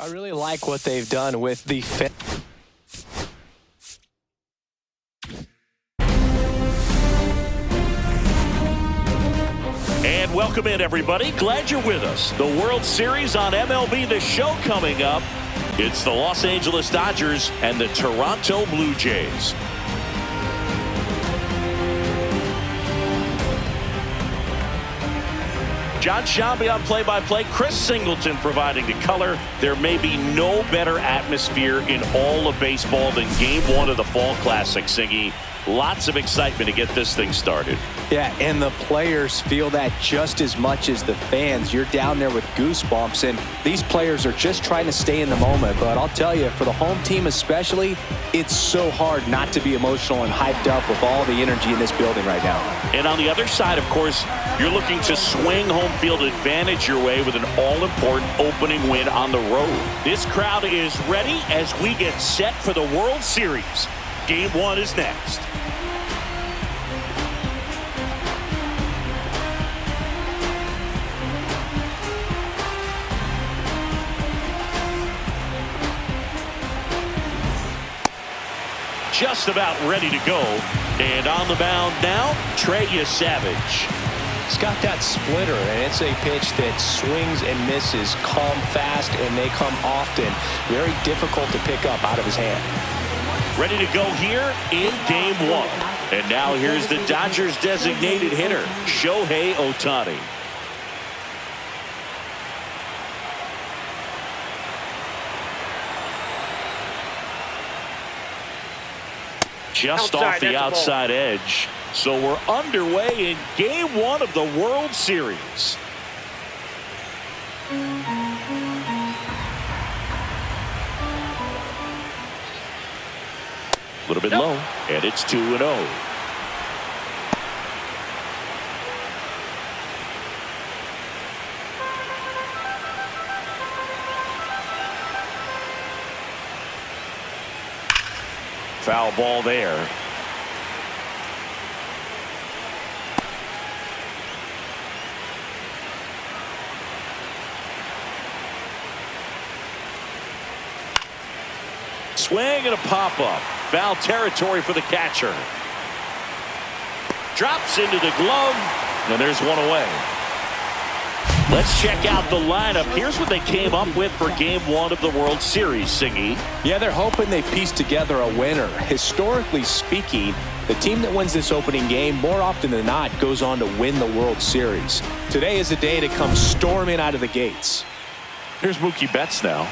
I really like what they've done with the And welcome in, everybody. Glad you're with us. The World Series on MLB, the show coming up. It's the Los Angeles Dodgers and the Toronto Blue Jays. John Shambi on play-by-play. Chris Singleton providing the color. There may be no better atmosphere in all of baseball than Game 1 of the Fall Classic, Singy. Lots of excitement to get this thing started. Yeah, and the players feel that just as much as the fans. You're down there with goosebumps, and these players are just trying to stay in the moment. But I'll tell you, for the home team especially, it's so hard not to be emotional and hyped up with all the energy in this building right now. And on the other side, of course, you're looking to swing home field advantage your way with an all-important opening win on the road. This crowd is ready as we get set for the World Series. Game 1 is next. Just about ready to go. And on the mound now, Trey Savage. He's got that splitter, and it's a pitch that swings and misses, come fast, and they come often. Very difficult to pick up out of his hand. Ready to go here in Game 1. And now here's the Dodgers designated hitter, Shohei Ohtani. Just off the outside edge. So we're underway in Game 1 of the World Series. A little bit low, and it's 2-0. Foul ball there. Swing and a pop-up. Foul territory for the catcher. Drops into the glove, and there's one away. Let's check out the lineup. Here's what they came up with for Game 1 of the World Series, Singy. Yeah, they're hoping they piece together a winner. Historically speaking, the team that wins this opening game more often than not goes on to win the World Series. Today is the day to come storming out of the gates. Here's Mookie Betts now.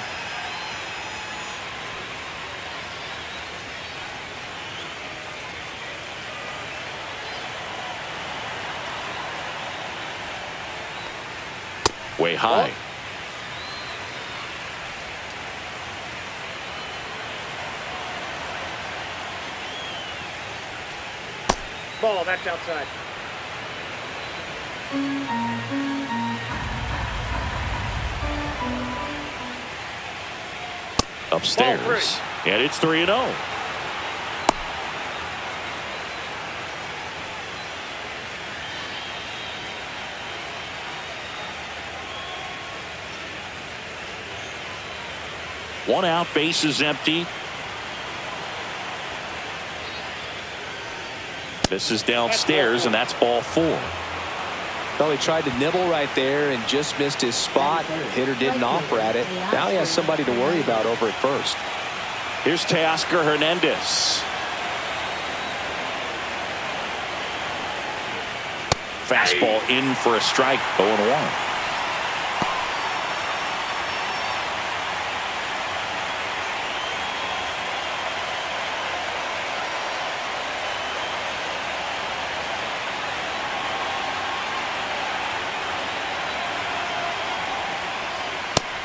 Way high. Ball, that's outside. Upstairs. And it's 3-0. One out, base is empty. This is downstairs, and that's ball 4. Well, he tried to nibble right there and just missed his spot. The hitter didn't offer at it. Now he has somebody to worry about over at first. Here's Teoscar Hernandez. Fastball in for a strike, 0-1.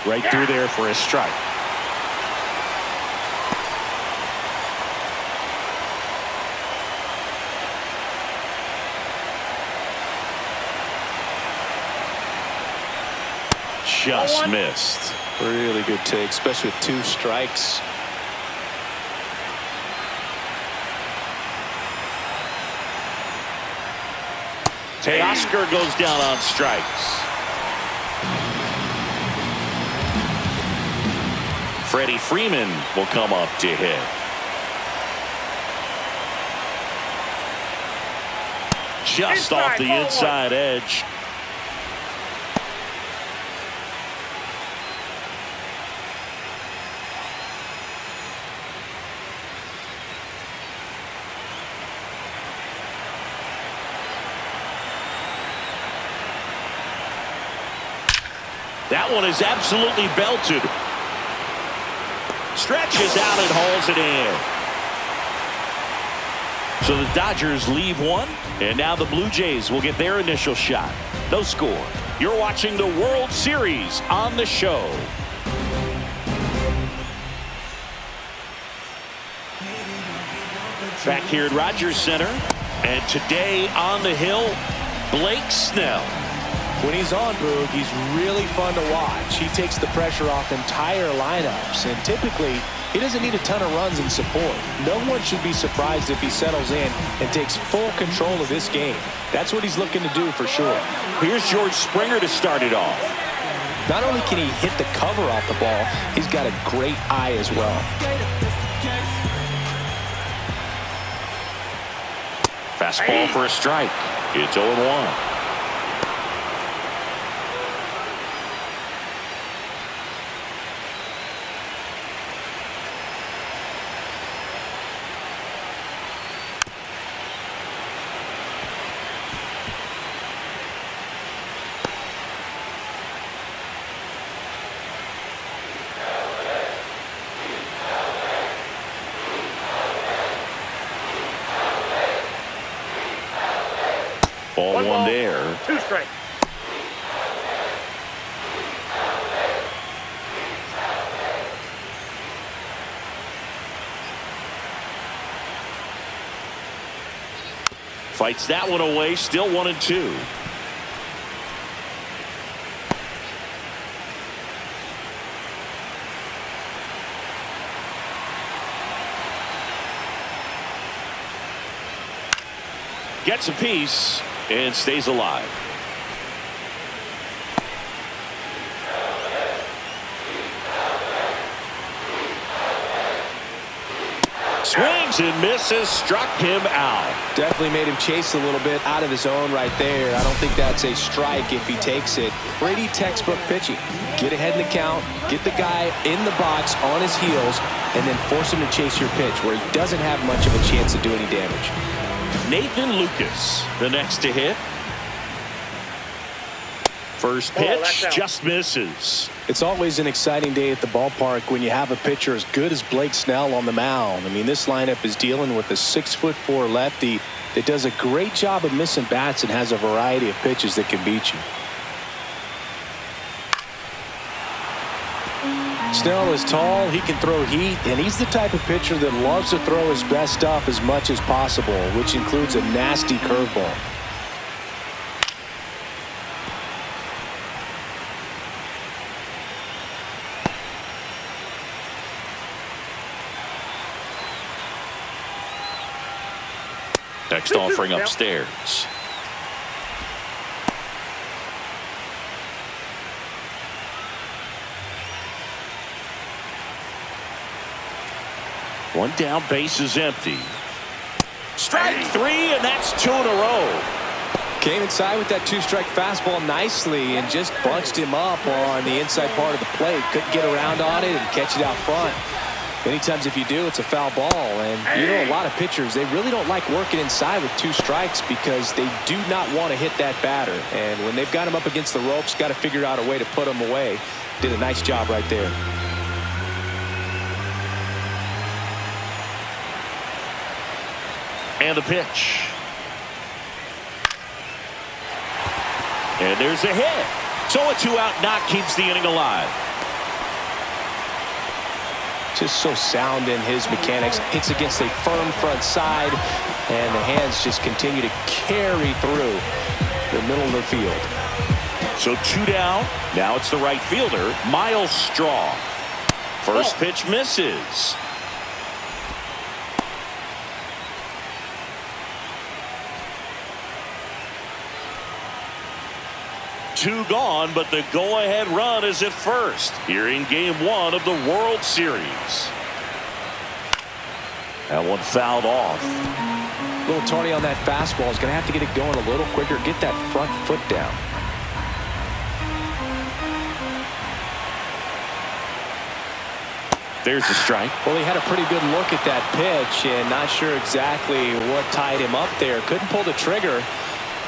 Right through there for a strike. Just missed. Really good take, especially with 2 strikes. Teoscar goes down on strikes. Freddie Freeman will come up to hit. Just off the inside edge. That one is absolutely belted. Stretches out and hauls it in. So the Dodgers leave one, and now the Blue Jays will get their initial shot. No score. You're watching the World Series on the show. Back here at Rogers Center, and today on the hill, Blake Snell. When he's on, Boog, he's really fun to watch. He takes the pressure off entire lineups, and typically he doesn't need a ton of runs and support. No one should be surprised if he settles in and takes full control of this game. That's what he's looking to do for sure. Here's George Springer to start it off. Not only can he hit the cover off the ball, he's got a great eye as well. Fastball for a strike. It's 0-1. Ball one there. 2 strikes. Fights that one away. Still 1-2. Gets a piece and stays alive. Swings and misses, struck him out. Definitely made him chase a little bit out of his own right there. I don't think that's a strike if he takes it. Pretty textbook pitching. Get ahead in the count, get the guy in the box on his heels, and then force him to chase your pitch where he doesn't have much of a chance to do any damage. Nathan Lucas, the next to hit. First pitch just misses. It's always an exciting day at the ballpark when you have a pitcher as good as Blake Snell on the mound. I mean, this lineup is dealing with a 6'4" lefty that does a great job of missing bats and has a variety of pitches that can beat you. Snell is tall, he can throw heat, and he's the type of pitcher that loves to throw his best stuff as much as possible, which includes a nasty curveball. Next offering upstairs. One down, base is empty. Strike 3, and that's 2 in a row. Came inside with that 2-strike fastball nicely and just bunched him up on the inside part of the plate. Couldn't get around on it and catch it out front. Many times if you do, it's a foul ball. And you know, a lot of pitchers, they really don't like working inside with 2 strikes because they do not want to hit that batter. And when they've got him up against the ropes, got to figure out a way to put him away. Did a nice job right there. And the pitch. And there's a hit. So a 2-out knock keeps the inning alive. Just so sound in his mechanics. Hits against a firm front side, and the hands just continue to carry through the middle of the field. So 2 down. Now it's the right fielder, Miles Straw. First pitch misses. 2 gone, but the go-ahead run is at first here in Game 1 of the World Series. That one fouled off. A little tardy on that fastball. Is going to have to get it going a little quicker. Get that front foot down. There's the strike. Well, he had a pretty good look at that pitch and not sure exactly what tied him up there. Couldn't pull the trigger,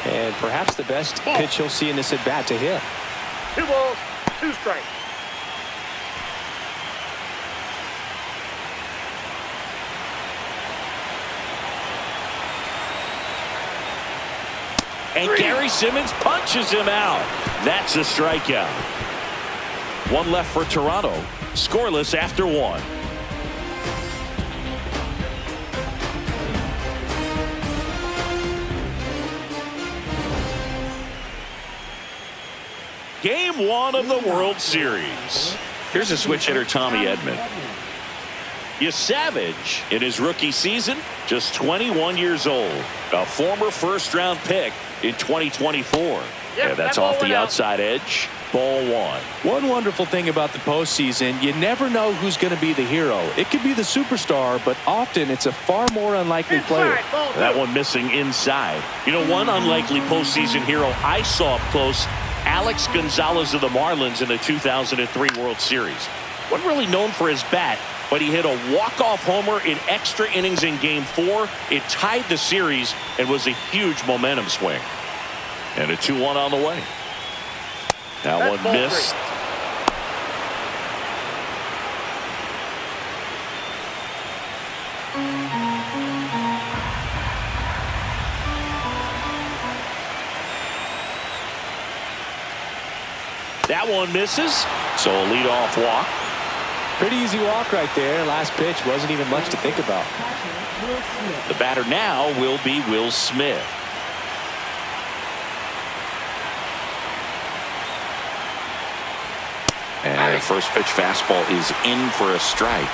and perhaps the best pitch he'll see in this at bat to hit. 2 balls, 2 strikes. And Gary Simmons punches him out. That's a strikeout. 1 left for Toronto. Scoreless after 1. Game 1 of the World Series. Here's a switch hitter, Tommy Edman. Savage, in his rookie season, just 21 years old. A former first-round pick in 2024. Yeah, that's off the outside edge. Ball 1. One wonderful thing about the postseason, you never know who's going to be the hero. It could be the superstar, but often it's a far more unlikely player. That one missing inside. You know, one unlikely postseason hero I saw up close, Alex Gonzalez of the Marlins in the 2003 World Series. Wasn't really known for his bat, but he hit a walk-off homer in extra innings in Game 4. It tied the series and was a huge momentum swing. And a 2-1 on the way. That one missed. That one misses. So a leadoff walk. Pretty easy walk right there. Last pitch wasn't even much to think about. The batter now will be Will Smith. And the first pitch fastball is in for a strike.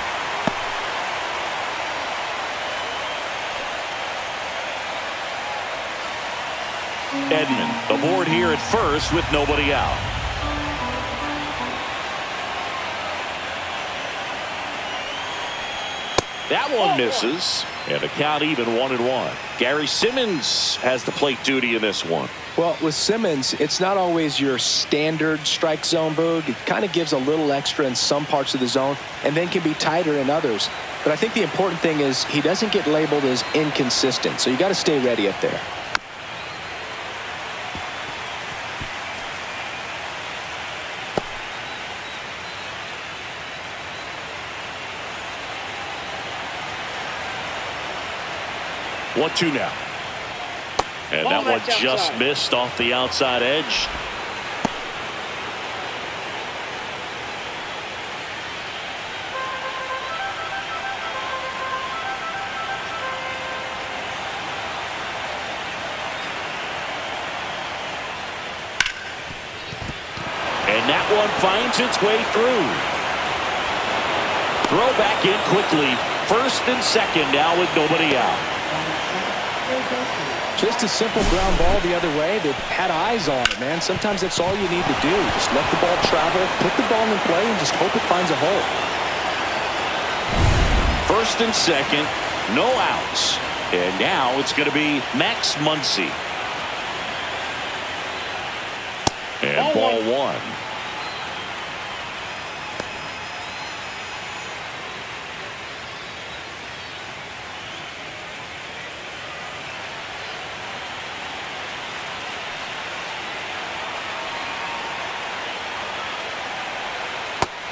Edman aboard here at first with nobody out. That one misses, and the count even 1-1. Gary Simmons has the plate duty in this one. Well, with Simmons, it's not always your standard strike zone, Boog. It kind of gives a little extra in some parts of the zone and then can be tighter in others. But I think the important thing is he doesn't get labeled as inconsistent, so you got to stay ready up there. One, 2 now. And that one just missed off the outside edge. And that one finds its way through. Throw back in quickly. First and second now with nobody out. Just a simple ground ball the other way. They've had eyes on it, man. Sometimes that's all you need to do. Just let the ball travel, put the ball in play, and just hope it finds a hole. First and second, no outs. And now it's going to be Max Muncy. And ball 1.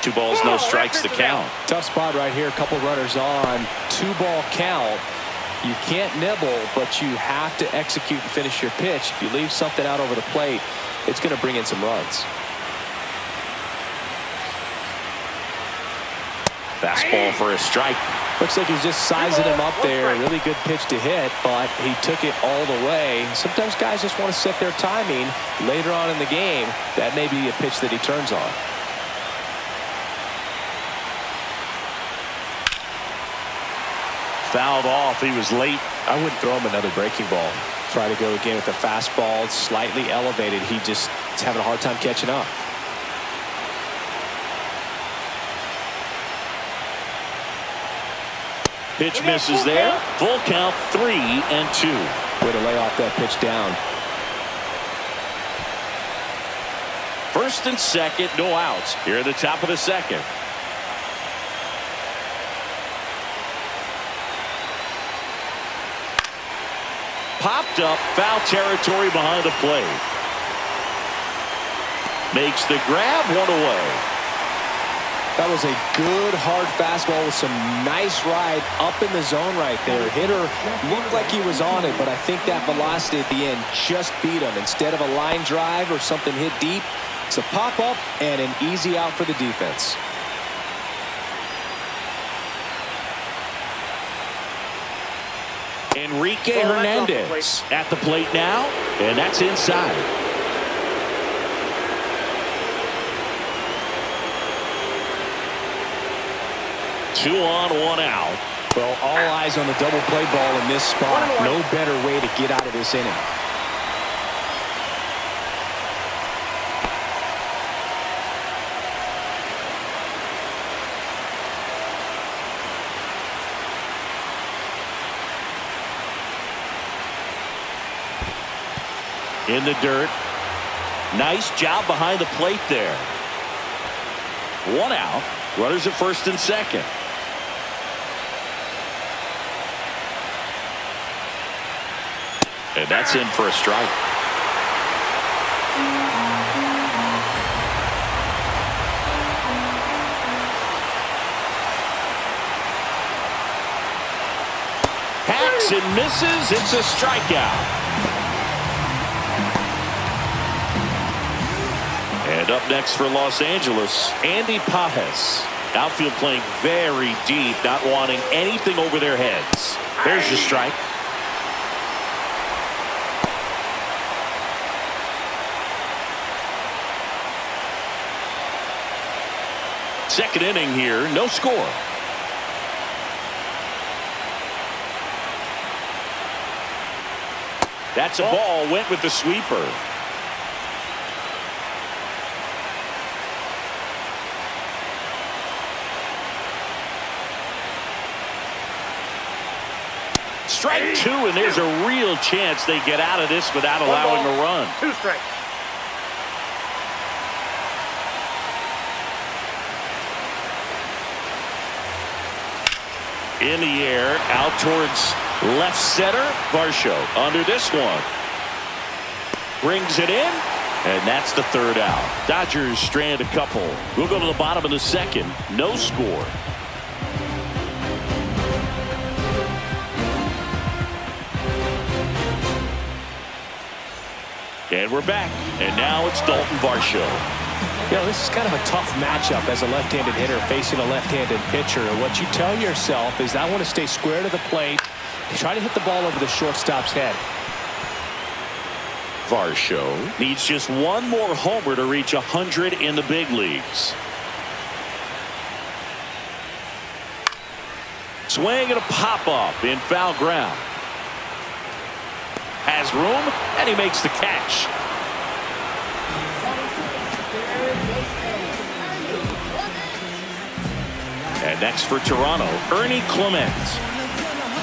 Two balls, no strikes to count. Tough spot right here. A couple runners on. 2-ball count. You can't nibble, but you have to execute and finish your pitch. If you leave something out over the plate, it's going to bring in some runs. Fastball for a strike. Looks like he's just sizing him up there. Really good pitch to hit, but he took it all the way. Sometimes guys just want to set their timing later on in the game. That may be a pitch that he turns on. Fouled off. He was late. I wouldn't throw him another breaking ball. Try to go again with the fastball, slightly elevated. He just is having a hard time catching up. Pitch misses there. Full count, 3-2. Way to lay off that pitch down. First and second, no outs. Here at the top of the second. Popped up, foul territory behind the plate. Makes the grab, one away. That was a good hard fastball with some nice ride up in the zone right there. Hitter looked like he was on it, but I think that velocity at the end just beat him. Instead of a line drive or something hit deep, it's a pop up and an easy out for the defense. Enrique Hernandez at the plate now, and that's inside. Two on, one out. Well, all eyes on the double play ball in this spot. No better way to get out of this inning. In the dirt. Nice job behind the plate there. One out. Runners at first and second. And that's in for a strike. Hacks and misses. It's a strikeout. And up next for Los Angeles, Andy Pages. Outfield playing very deep, not wanting anything over their heads. There's your strike. Second inning here, no score. That's a ball, went with the sweeper. Strike two, and there's a real chance they get out of this without allowing a run. 2 strikes. In the air, out towards left center. Varsho under this one. Brings it in, and that's the third out. Dodgers strand a couple. We'll go to the bottom of the second. No score. And we're back. And now it's Dalton Varsho. You know, this is kind of a tough matchup as a left-handed hitter facing a left-handed pitcher. And what you tell yourself is, I want to stay square to the plate, try to hit the ball over the shortstop's head. Varsho needs just one more homer to reach 100 in the big leagues. Swing and a pop-up in foul ground. Has room, and he makes the catch. And next for Toronto, Ernie Clement.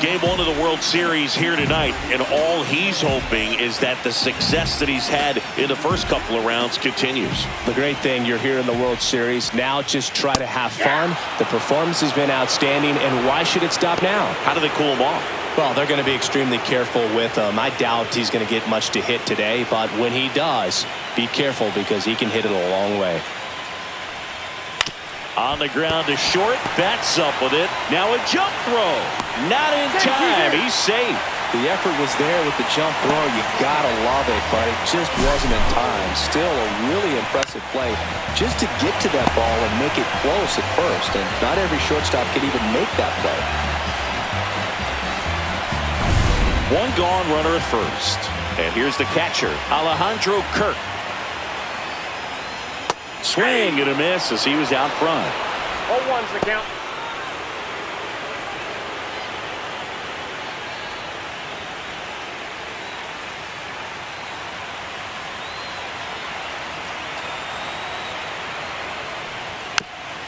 Game 1 of the World Series here tonight, and all he's hoping is that the success that he's had in the first couple of rounds continues. The great thing, you're here in the World Series. Now just try to have fun. The performance has been outstanding, and why should it stop now? How do they cool him off? Well, they're going to be extremely careful with him. I doubt he's going to get much to hit today, but when he does, be careful because he can hit it a long way. On the ground to short, bats up with it. Now a jump throw. Not in time. He's safe. The effort was there with the jump throw. You gotta love it, but it just wasn't in time. Still a really impressive play just to get to that ball and make it close at first. And not every shortstop can even make that play. One gone, runner at first. And here's the catcher, Alejandro Kirk. Swing and a miss as he was out front. 0-1's the count.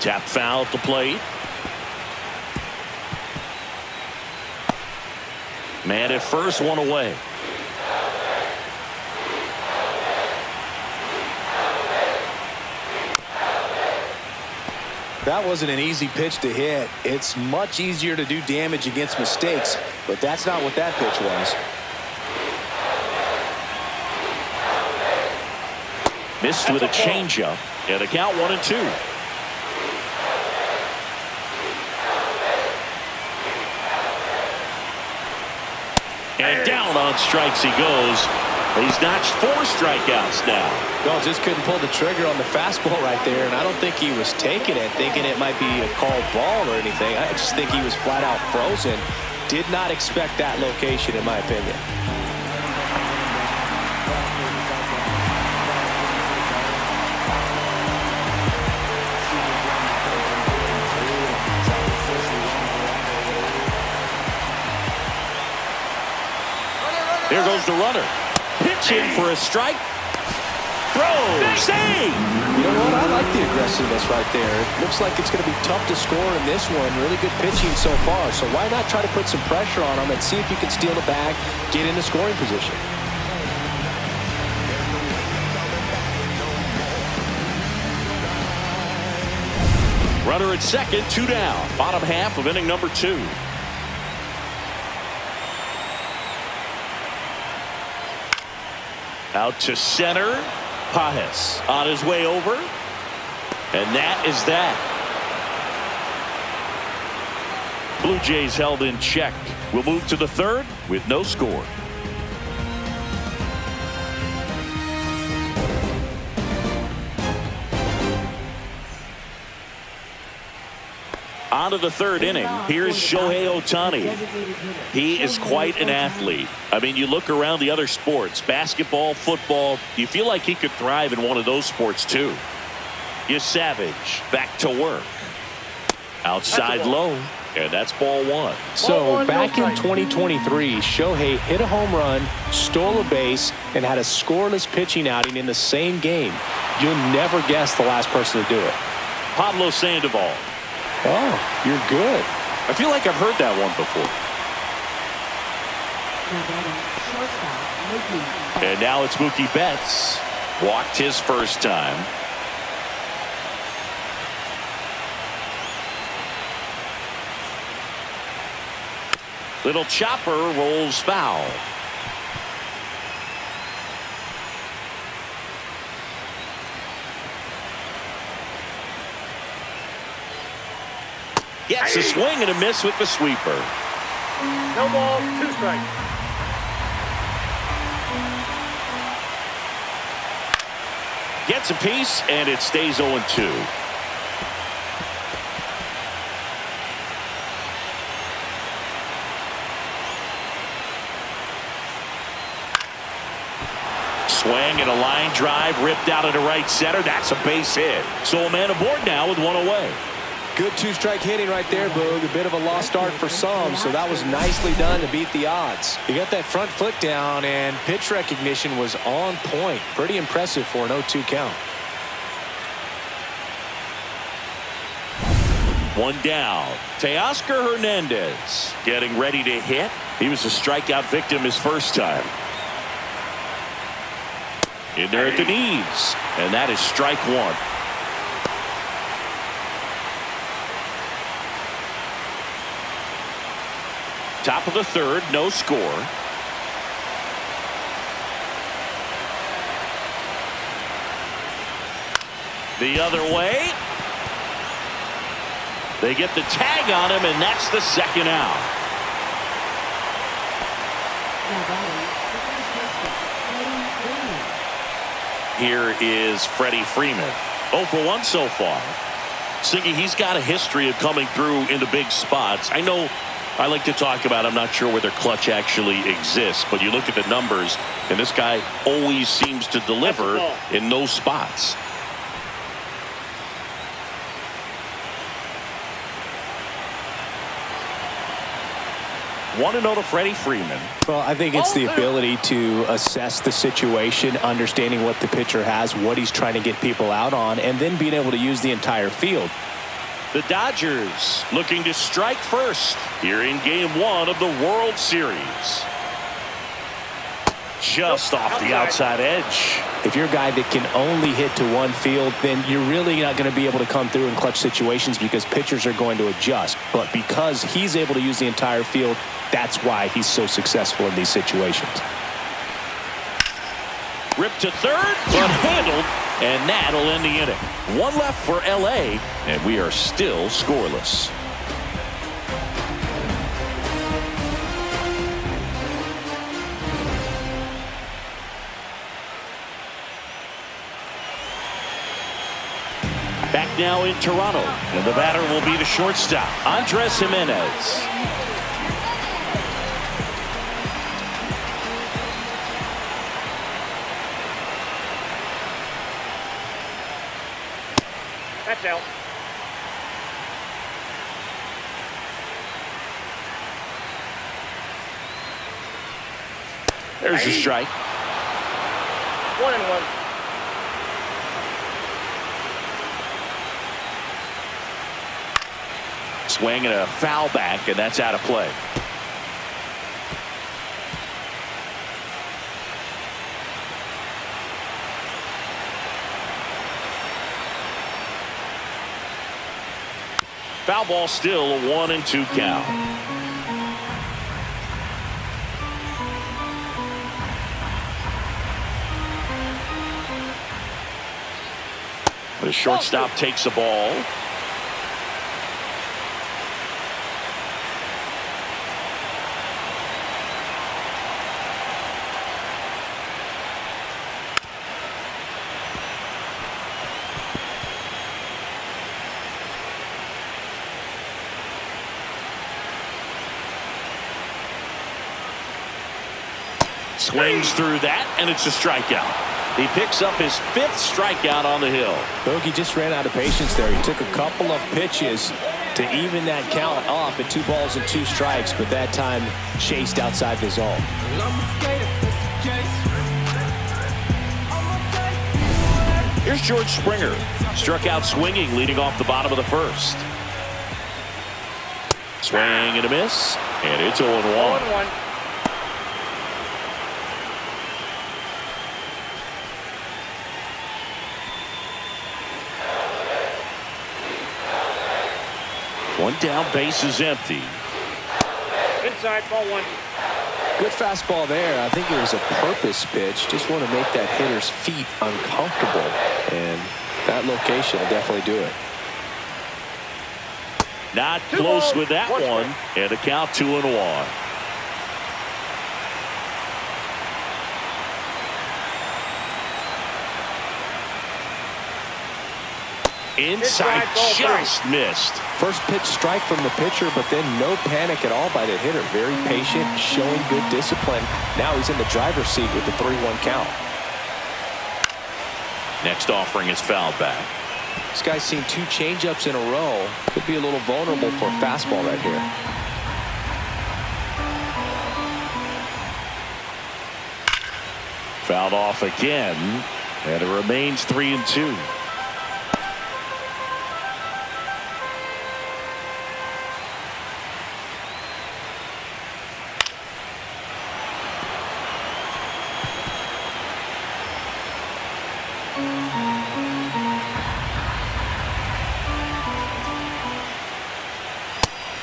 Tap foul at the plate. Man at first, one away. That wasn't an easy pitch to hit. It's much easier to do damage against mistakes, but that's not what that pitch was. Missed with a changeup, and a count 1-2. And down on strikes he goes. He's notched 4 strikeouts now. Well, just couldn't pull the trigger on the fastball right there, and I don't think he was taking it, thinking it might be a called ball or anything. I just think he was flat out frozen. Did not expect that location, in my opinion. Here goes the runner. Pitching for a strike. Throw. Save. You know what? I like the aggressiveness right there. It looks like it's going to be tough to score in this one. Really good pitching so far. So why not try to put some pressure on him and see if you can steal the bag, get into scoring position. Runner at second, 2 down. Bottom half of inning number 2. Out to center. Pajes on his way over. And that is that. Blue Jays held in check. We'll move to the 3rd with no score. On to the 3rd inning. Here's Shohei Ohtani. He is quite an athlete. I mean, you look around the other sports, basketball, football, you feel like he could thrive in one of those sports too. You Savage back to work. Outside low, and that's ball 1. So back in 2023, Shohei hit a home run, stole a base, and had a scoreless pitching outing in the same game. You'll never guess the last person to do it. Pablo Sandoval. Oh, you're good. I feel like I've heard that one before. And now it's Mookie Betts. Walked his first time. Little chopper rolls foul. Gets a swing and a miss with the sweeper. No ball, 2 strikes. Gets a piece, and it stays 0-2. Swing and a line drive ripped out into right center. That's a base hit. So a man aboard now with 1 away. Good 2-strike hitting right there, Boog. A bit of a lost start for some, so that was nicely done to beat the odds. He got that front foot down, and pitch recognition was on point. Pretty impressive for an 0-2 count. 1 down. Teoscar Hernandez getting ready to hit. He was a strikeout victim his first time. In there at the knees, and that is strike 1. Top of the 3rd, no score. The other way. They get the tag on him, and that's the 2nd out. Here is Freddie Freeman. 0 for 1 so far. Siggy, he's got a history of coming through into big spots. I know I like to talk about, I'm not sure whether clutch actually exists, but you look at the numbers, and this guy always seems to deliver in those spots. Want to know to Freddie Freeman. Well, I think it's the ability to assess the situation, understanding what the pitcher has, what he's trying to get people out on, and then being able to use the entire field. The Dodgers looking to strike first here in game 1 of the World Series. Just off the outside edge. If you're a guy that can only hit to one field, then you're really not going to be able to come through in clutch situations because pitchers are going to adjust. But because he's able to use the entire field, that's why he's so successful in these situations. Ripped to third, but handled, and that'll end the inning. One left for LA, and we are still scoreless. Back now in Toronto, and the batter will be the shortstop, Andres Jimenez. That's out. There's a strike. 1-1. Swing and a foul back, and that's out of play. Foul ball, still a 1-2 count. The shortstop takes the ball. Swings through that, and it's a strikeout. He picks up his 5th strikeout on the hill. Bogey just ran out of patience there. He took a couple of pitches to even that count off at 2 balls and 2 strikes, but that time chased outside the zone. Here's George Springer. Struck out swinging, leading off the bottom of the 1st. Swing and a miss, and it's 0-1. 0-1. One down, base is empty. Inside, ball 1. Good fastball there. I think it was a purpose pitch. Just want to make that hitter's feet uncomfortable. And that location will definitely do it. Not close with that one. And a count 2-1. Inside, just missed. First pitch strike from the pitcher, but then no panic at all by the hitter. Very patient, showing good discipline. Now he's in the driver's seat with the 3-1 count. Next offering is fouled back. This guy's seen 2 changeups in a row. Could be a little vulnerable for a fastball right here. Fouled off again, and it remains 3-2.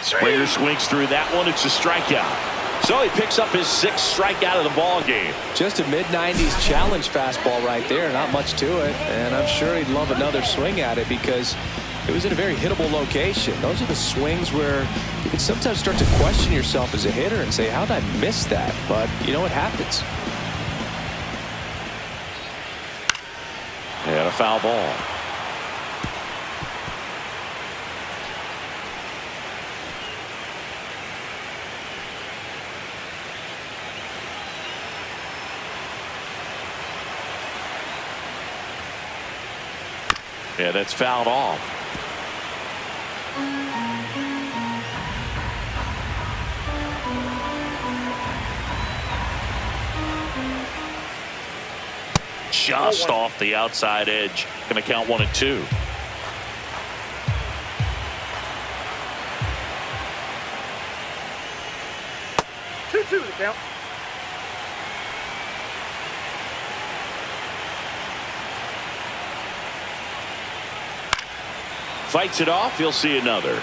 Springer swings through that one. It's a strikeout. So he picks up his 6th strikeout of the ball game. Just a mid-90s challenge fastball right there. Not much to it. And I'm sure he'd love another swing at it because it was in a very hittable location. Those are the swings where you can sometimes start to question yourself as a hitter and say, how did I miss that? But you know what happens. And a foul ball. Yeah, that's fouled off. Just off the outside edge. Going to count 1-2. 2 the count. Fights it off. He'll see another.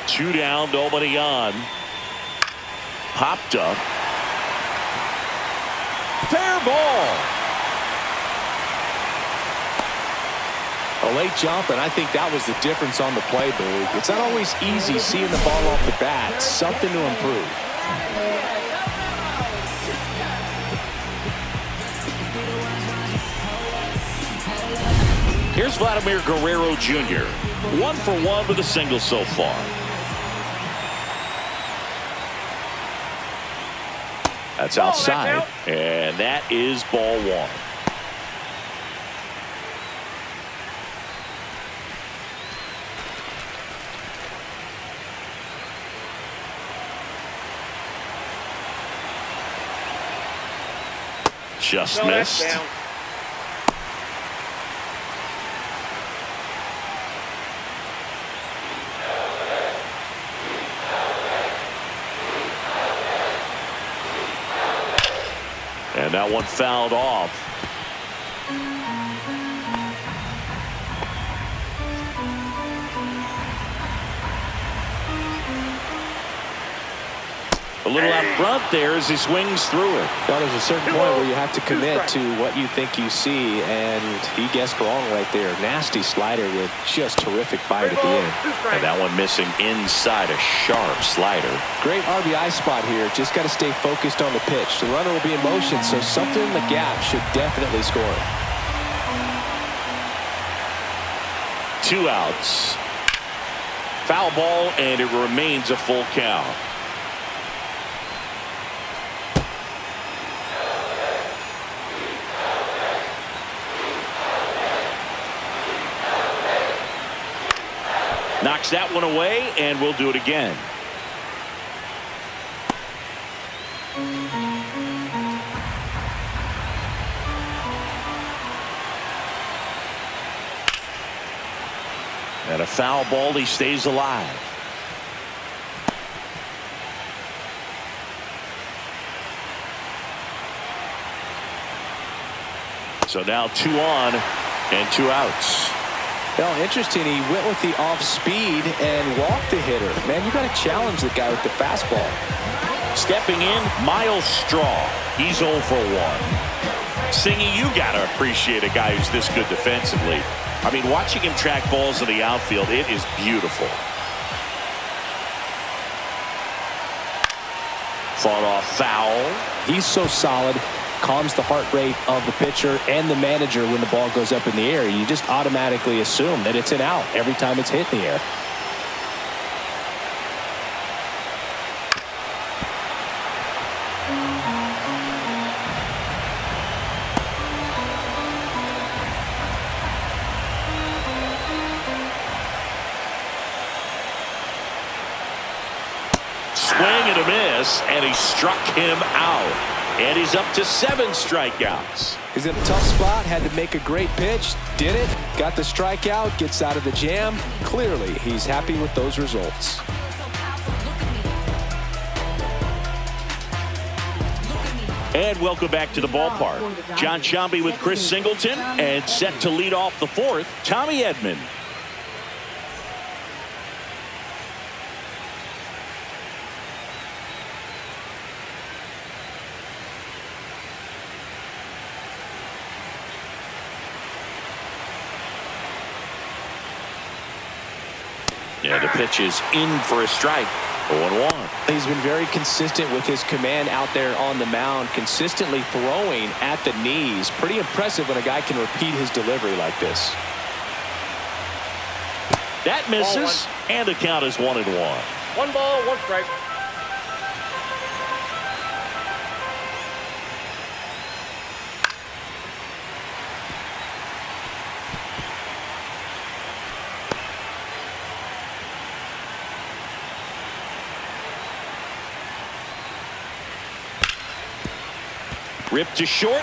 Two down, nobody on. Popped up. Fair ball. A late jump, and I think that was the difference on the play, Boog. It's not always easy seeing the ball off the bat. Something to improve. Here's Vladimir Guerrero Jr. 1 for 1 with a single so far. That's outside, and that is ball 1. Just missed. And that one fouled off. A little out front there as he swings through it. Well, there's a certain point where you have to commit to what you think you see, and he guessed wrong right there. Nasty slider with just terrific bite at the end. And that one missing inside, a sharp slider. Great RBI spot here. Just got to stay focused on the pitch. The runner will be in motion, so something in the gap should definitely score. 2 outs. Foul ball, and it remains a full count. Knocks that one away, and we'll do it again. And a foul ball, he stays alive. So now 2 on and 2 outs. Well, interesting. He went with the off speed and walked the hitter. Man, you got to challenge the guy with the fastball. Stepping in, Miles Straw. He's 0 for 1. Singy, you got to appreciate a guy who's this good defensively. I mean, watching him track balls in the outfield, it is beautiful. Fought off foul. He's so solid. Calms the heart rate of the pitcher and the manager when the ball goes up in the air. You just automatically assume that it's an out every time it's hit in the air. Swing and a miss, and he struck him out. And he's up to 7 strikeouts. He's in a tough spot, had to make a great pitch, did it, got the strikeout, gets out of the jam. Clearly, he's happy with those results. And welcome back to the ballpark. John Sciambi with Chris Singleton, and set to lead off the 4th, Tommy Edman. Yeah, the pitch is in for a strike. 0-1. He's been very consistent with his command out there on the mound, consistently throwing at the knees. Pretty impressive when a guy can repeat his delivery like this. That misses, and the count is 1-1. 1 ball, 1 strike. Ripped to short.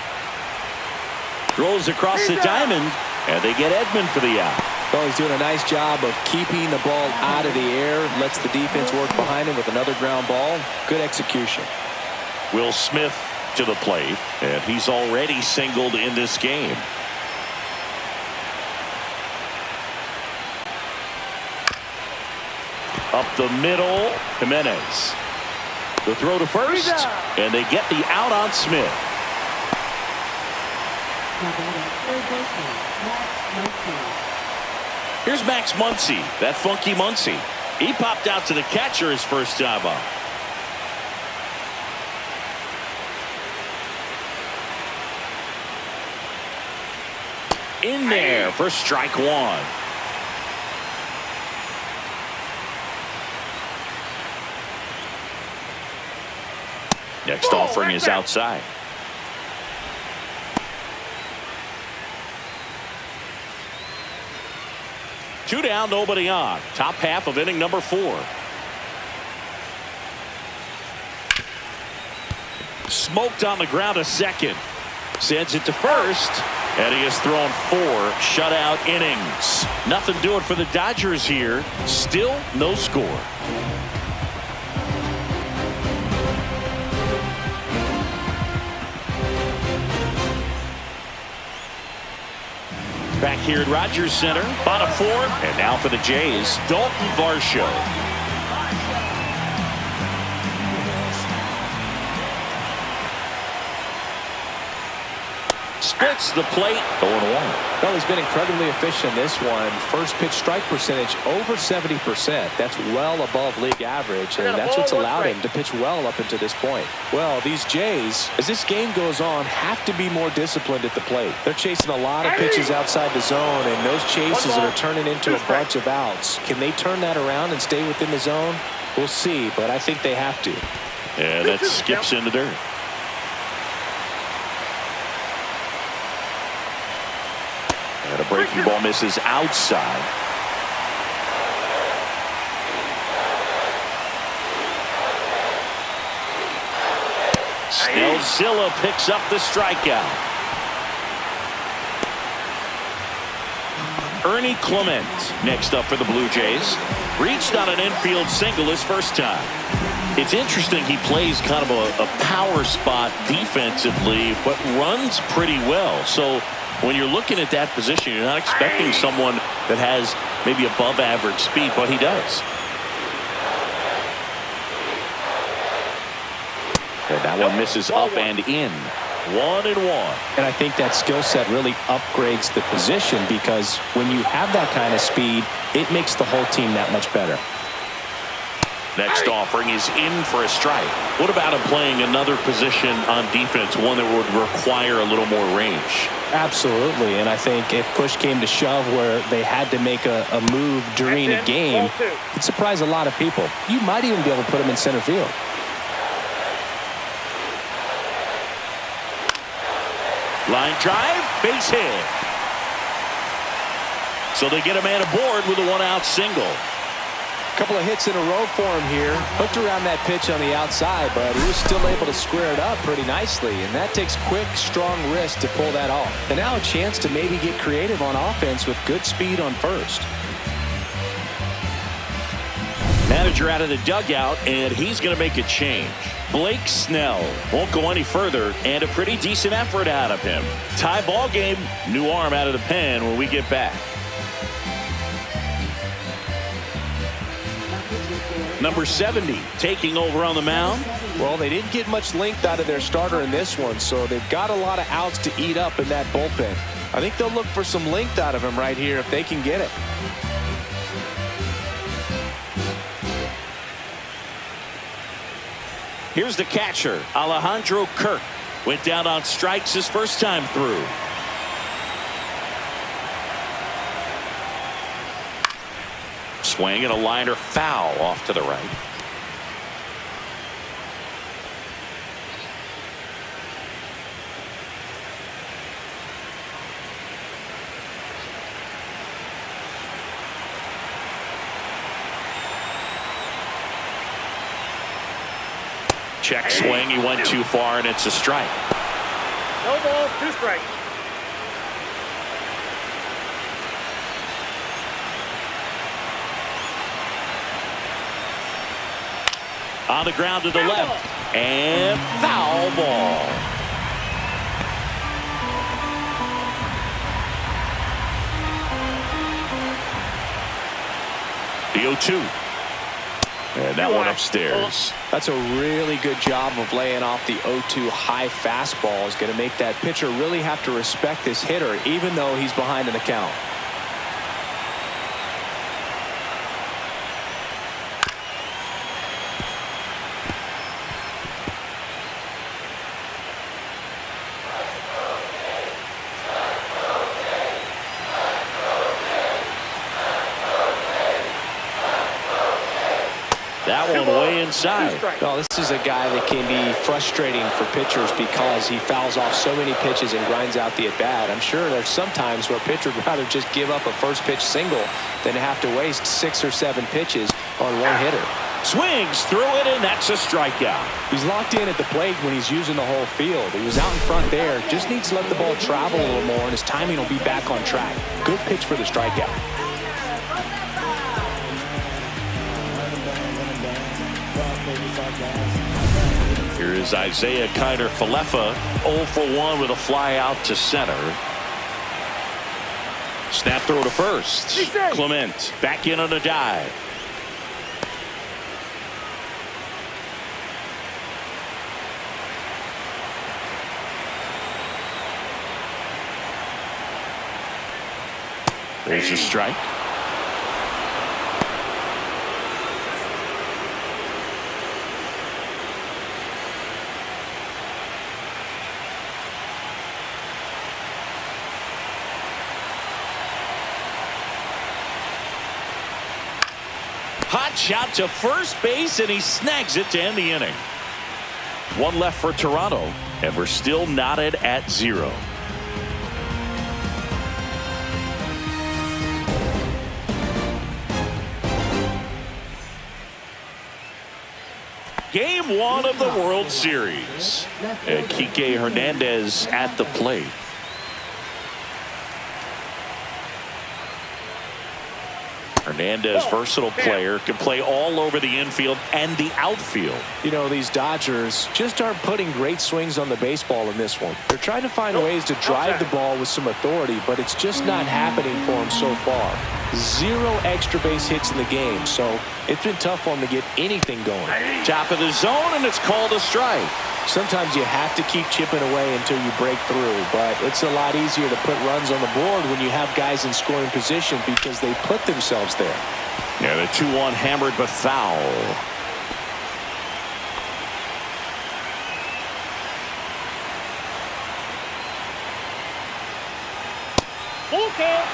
Throws across the diamond, and they get Edman for the out. Well, he's doing a nice job of keeping the ball out of the air. Lets the defense work behind him with another ground ball. Good execution. Will Smith to the plate, and he's already singled in this game. Up the middle, Jimenez. The throw to first, and they get the out on Smith. Here's Max Muncy, that funky Muncy. He popped out to the catcher his first time up. In there for strike one. Next offering is outside. Two down, nobody on. Top half of inning number 4. Smoked on the ground a second. Sends it to first. And he has thrown 4 shutout innings. Nothing doing for the Dodgers here. Still no score. Back here at Rogers Center, bottom 4, and now for the Jays, Dalton Varsho. Splits the plate, 0-1. Well, he's been incredibly efficient in this one. First pitch strike percentage over 70%. That's well above league average, and that's what's allowed him to pitch well up until this point. Well, these Jays, as this game goes on, have to be more disciplined at the plate. They're chasing a lot of pitches outside the zone, and those chases are turning into a bunch of outs. Can they turn that around and stay within the zone? We'll see, but I think they have to. And that skips into dirt. And a breaking ball misses outside. Snellzilla picks up the strikeout. Ernie Clement next up for the Blue Jays. Reached on an infield single his first time. It's interesting, he plays kind of a power spot defensively, but runs pretty well. So when you're looking at that position, you're not expecting someone that has maybe above average speed, but he does. And that one misses up and in. 1-1. And I think that skill set really upgrades the position, because when you have that kind of speed, it makes the whole team that much better. Next offering is in for a strike. What about him playing another position on defense, one that would require a little more range? Absolutely, and I think if push came to shove where they had to make a move during a game, it'd surprise a lot of people. You might even be able to put him in center field. Line drive, base hit. So they get a man aboard with a 1-out single. Couple of hits in a row for him here. Hooked around that pitch on the outside, but he was still able to square it up pretty nicely, and that takes quick, strong wrist to pull that off. And now a chance to maybe get creative on offense with good speed on first. Manager out of the dugout, and he's going to make a change. Blake Snell won't go any further, and a pretty decent effort out of him. Tie ball game, new arm out of the pen when we get back. Number 70 taking over on the mound. Well, they didn't get much length out of their starter in this one, so they've got a lot of outs to eat up in that bullpen. I think they'll look for some length out of him right here if they can get it. Here's the catcher, Alejandro Kirk. Went down on strikes his first time through. Swing and a liner foul off to the right. Check swing, he went too far, and it's a strike. No ball, 2 strikes. On the ground to the left. And foul ball. The 0-2. And that one upstairs. That's a really good job of laying off the 0-2 high fastball. Is going to make that pitcher really have to respect this hitter, even though he's behind in the count. That one way inside. Well, this is a guy that can be frustrating for pitchers because he fouls off so many pitches and grinds out the at-bat. I'm sure there's some times where a pitcher would rather just give up a first pitch single than have to waste 6 or 7 pitches on one hitter. Swings through it, and that's a strikeout. He's locked in at the plate when he's using the whole field. He was out in front there. Just needs to let the ball travel a little more, and his timing will be back on track. Good pitch for the strikeout. Here is Isaiah Kiner-Falefa, 0 for 1 with a fly out to center. Snap throw to first. Clement back in on a dive. There's a strike. Hot shot to first base, and he snags it to end the inning. 1 left for Toronto, and we're still knotted at 0. Game 1 of the World Series. And Kike Hernandez at the plate. Hernandez, versatile player, can play all over the infield and the outfield. You know, these Dodgers just aren't putting great swings on the baseball in this one. They're trying to find ways to drive the ball with some authority, but it's just not happening for them so far. 0 extra base hits in the game, so it's been tough for them to get anything going. Top of the zone, and it's called a strike. Sometimes you have to keep chipping away until you break through, but it's a lot easier to put runs on the board when you have guys in scoring position because they put themselves there. Yeah, the 2-1 hammered but foul. Full count.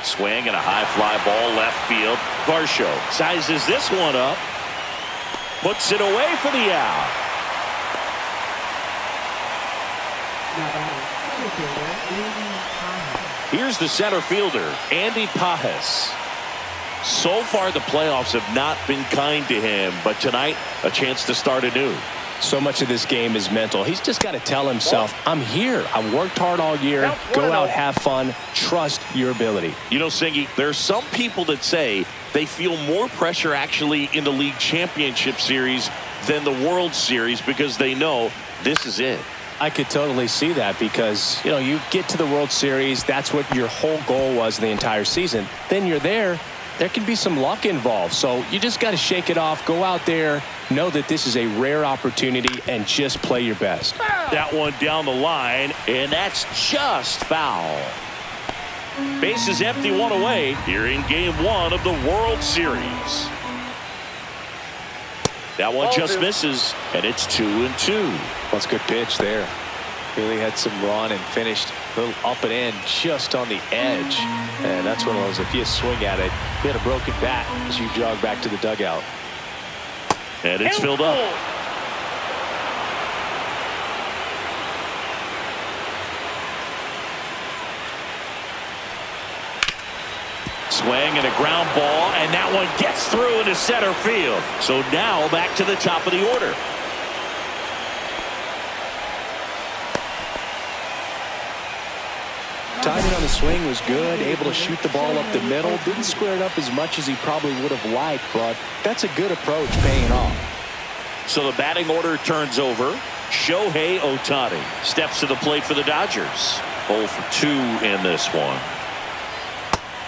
Swing and a high fly ball left field. Varsho sizes this one up. Puts it away for the out. Here's the center fielder, Andy Pajes. So far, the playoffs have not been kind to him, but tonight, a chance to start anew. So much of this game is mental. He's just got to tell himself, I'm here. I've worked hard all year. Go out, have fun. Trust your ability. You know, Singy, there are some people that say they feel more pressure actually in the league championship series than the World Series because they know this is it. I could totally see that because, you know, you get to the World Series. That's what your whole goal was the entire season. Then you're there. There can be some luck involved. So you just got to shake it off. Go out there. Know that this is a rare opportunity and just play your best. That one down the line, and that's just foul. Base is empty, 1 away here in Game 1 of the World Series. That one just misses, and it's 2-2. That's a good pitch there. Really had some run and finished a little up and in just on the edge. And that's one of those, if you swing at it, you had a broken bat as you jog back to the dugout. And it's filled up. Swing and a ground ball, and that one gets through into center field. So now back to the top of the order. Timing on the swing was good, able to shoot the ball up the middle. Didn't square it up as much as he probably would have liked, but that's a good approach paying off. So the batting order turns over. Shohei Ohtani steps to the plate for the Dodgers. 0 for 2 in this one.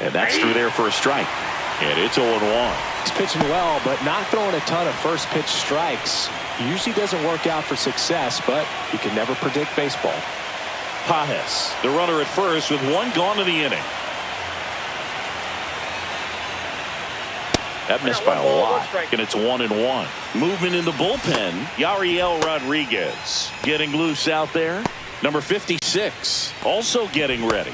And that's through there for a strike. And it's 0-1. He's pitching well, but not throwing a ton of first pitch strikes. Usually doesn't work out for success, but you can never predict baseball. Pages, the runner at first with 1 gone in the inning. That missed by a lot, and it's 1-1. Movement in the bullpen. Yariel Rodriguez getting loose out there. Number 56 also getting ready.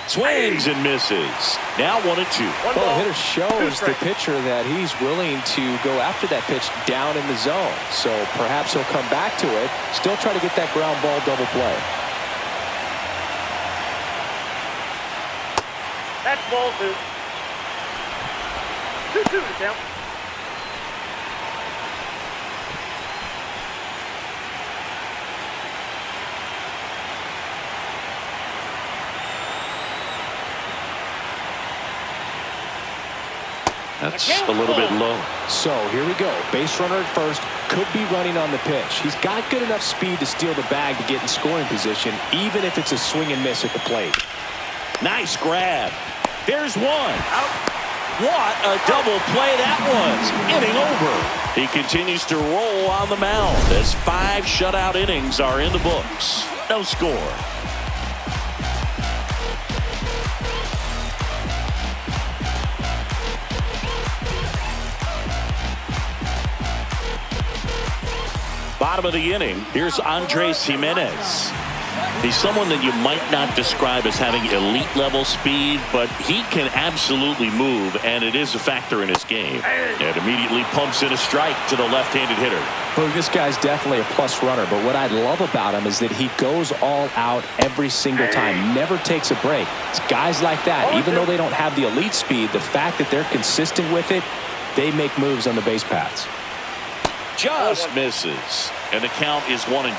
Swings and misses. Now 1-2. Well, the hitter shows the pitcher that he's willing to go after that pitch down in the zone. So perhaps he'll come back to it. Still try to get that ground ball double play. That's ball 2. 2-2 to count. That's a little bit low. So here we go. Base runner at first. Could be running on the pitch. He's got good enough speed to steal the bag to get in scoring position, even if it's a swing and miss at the plate. Nice grab. There's one. Out. What a double play that was. Inning over. He continues to roll on the mound as 5 shutout innings are in the books. No score. Bottom of the inning, here's Andres Jimenez. He's someone that you might not describe as having elite level speed, but he can absolutely move, and it is a factor in his game. And immediately pumps in a strike to the left-handed hitter. Well, this guy's definitely a plus runner, but what I love about him is that he goes all out every single time, never takes a break. It's guys like that, even though they don't have the elite speed, the fact that they're consistent with it, they make moves on the base paths. Just misses, and the count is 1-2.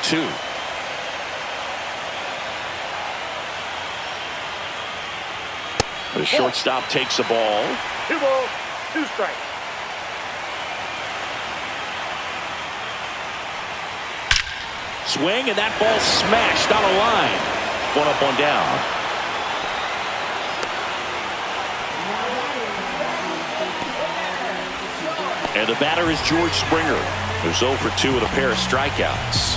The shortstop takes the ball. 2 balls, 2 strikes. Swing, and that ball smashed on a line. 1 up, 1 down. And the batter is George Springer, who's 0 for 2 with a pair of strikeouts.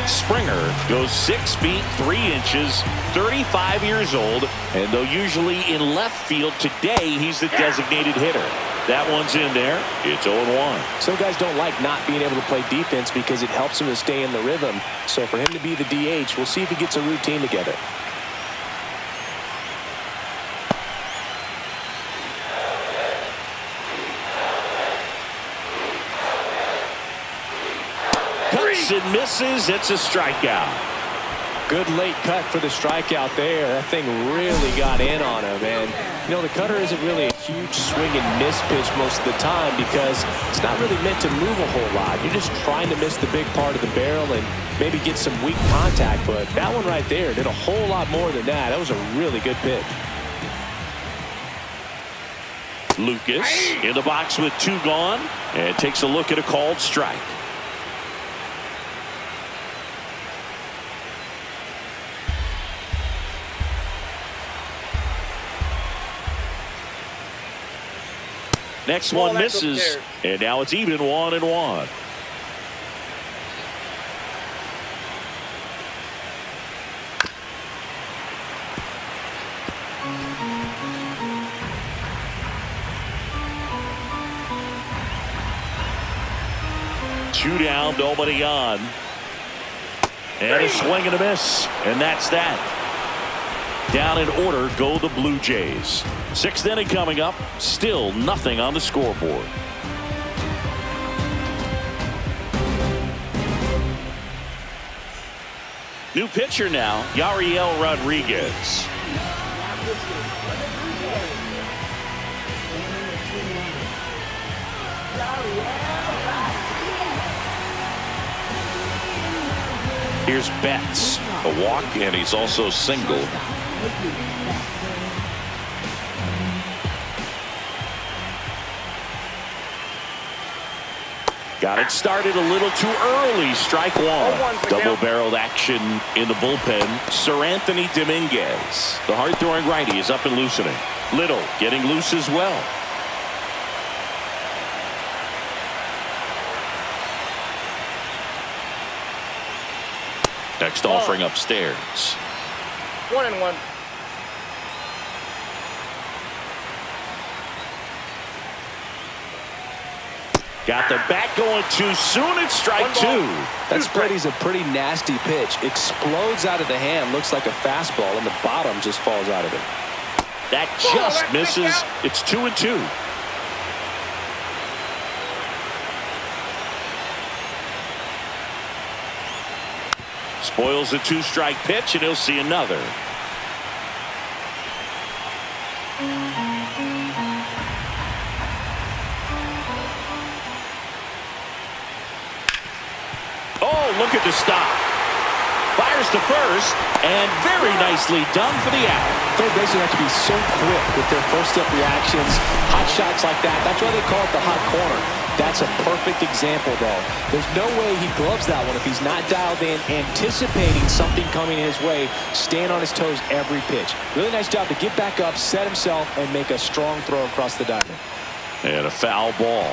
Springer goes 6 feet 3 inches, 35 years old, and though usually in left field, today he's the designated hitter. That one's in there. It's 0-1. Some guys don't like not being able to play defense because it helps him to stay in the rhythm. So for him to be the DH, we'll see if he gets a routine together. Cuts and misses. It's a strikeout. Good late cut for the strikeout there. That thing really got in on him. And, you know, the cutter isn't really a huge swing and miss pitch most of the time because it's not really meant to move a whole lot. You're just trying to miss the big part of the barrel and maybe get some weak contact. But that one right there did a whole lot more than that. That was a really good pitch. Lucas in the box with 2 gone and takes a look at a called strike. Next one misses, and now it's even 1-1. Two down, nobody on. And a swing and a miss, and that's that. Down in order go the Blue Jays. 6th inning coming up. Still nothing on the scoreboard. New pitcher now, Yariel Rodriguez. Here's Betts, a walk, and he's also single. Got it started a little too early. Strike one. Double-barreled action in the bullpen. Sir Anthony Dominguez, the hard-throwing righty, is up and loosening. Little getting loose as well. Next offering upstairs. 1-1. Got the bat going too soon. It's strike two. That spread is a pretty nasty pitch. Explodes out of the hand. Looks like a fastball, and the bottom just falls out of it. That just misses. It's 2-2. Spoils the two-strike pitch, and he'll see another. Oh, look at the stop. Fires to first, and very nicely done for the out. Third basemen have to be so quick with their first-step reactions. Hot shots like that. That's why they call it the hot corner. That's a perfect example, though. There's no way he gloves that one if he's not dialed in, anticipating something coming his way, staying on his toes every pitch. Really nice job to get back up, set himself, and make a strong throw across the diamond. And a foul ball.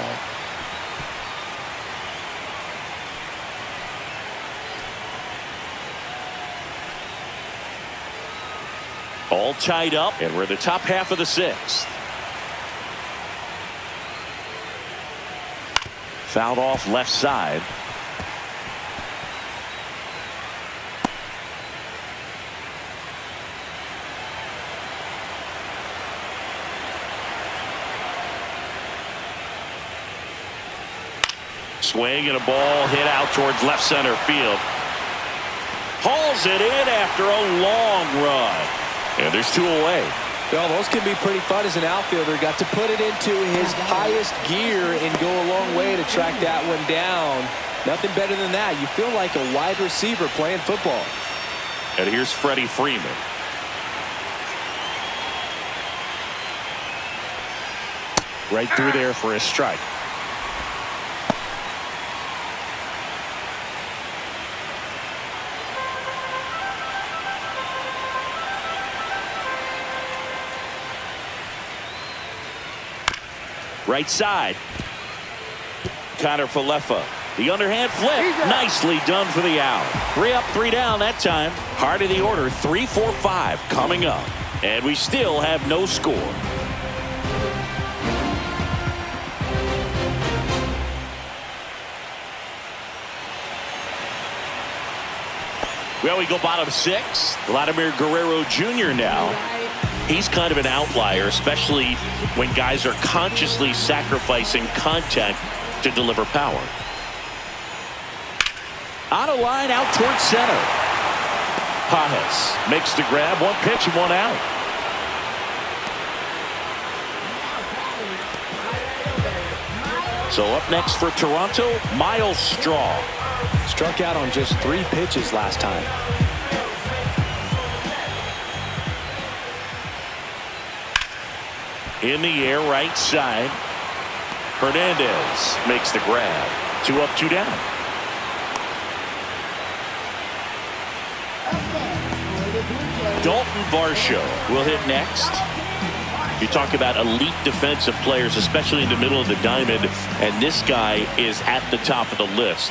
All tied up, and we're in the top half of the sixth. Fouled off left side. Swing and a ball hit out towards left center field. Hauls it in after a long run. And there's two away. Well, those can be pretty fun as an outfielder. Got to put it into his highest gear and go a long way to track that one down. Nothing better than that. You feel like a wide receiver playing football. And here's Freddie Freeman. Right through there for a strike. Right side. Connor Falefa. The underhand flip. Nicely done for the out. 3 up, 3 down that time. Heart of the order, 3, 4, 5 coming up. And we still have no score. Well, we go bottom 6. Vladimir Guerrero Jr. now. He's kind of an outlier, especially when guys are consciously sacrificing contact to deliver power. Out of line, out towards center. Pajes makes the grab. 1 pitch and 1 out. So up next for Toronto, Miles Straw. Struck out on just 3 pitches last time. In the air, right side. Hernandez makes the grab. 2 up, 2 down. Dalton Varsho will hit next. You talk about elite defensive players, especially in the middle of the diamond, and this guy is at the top of the list.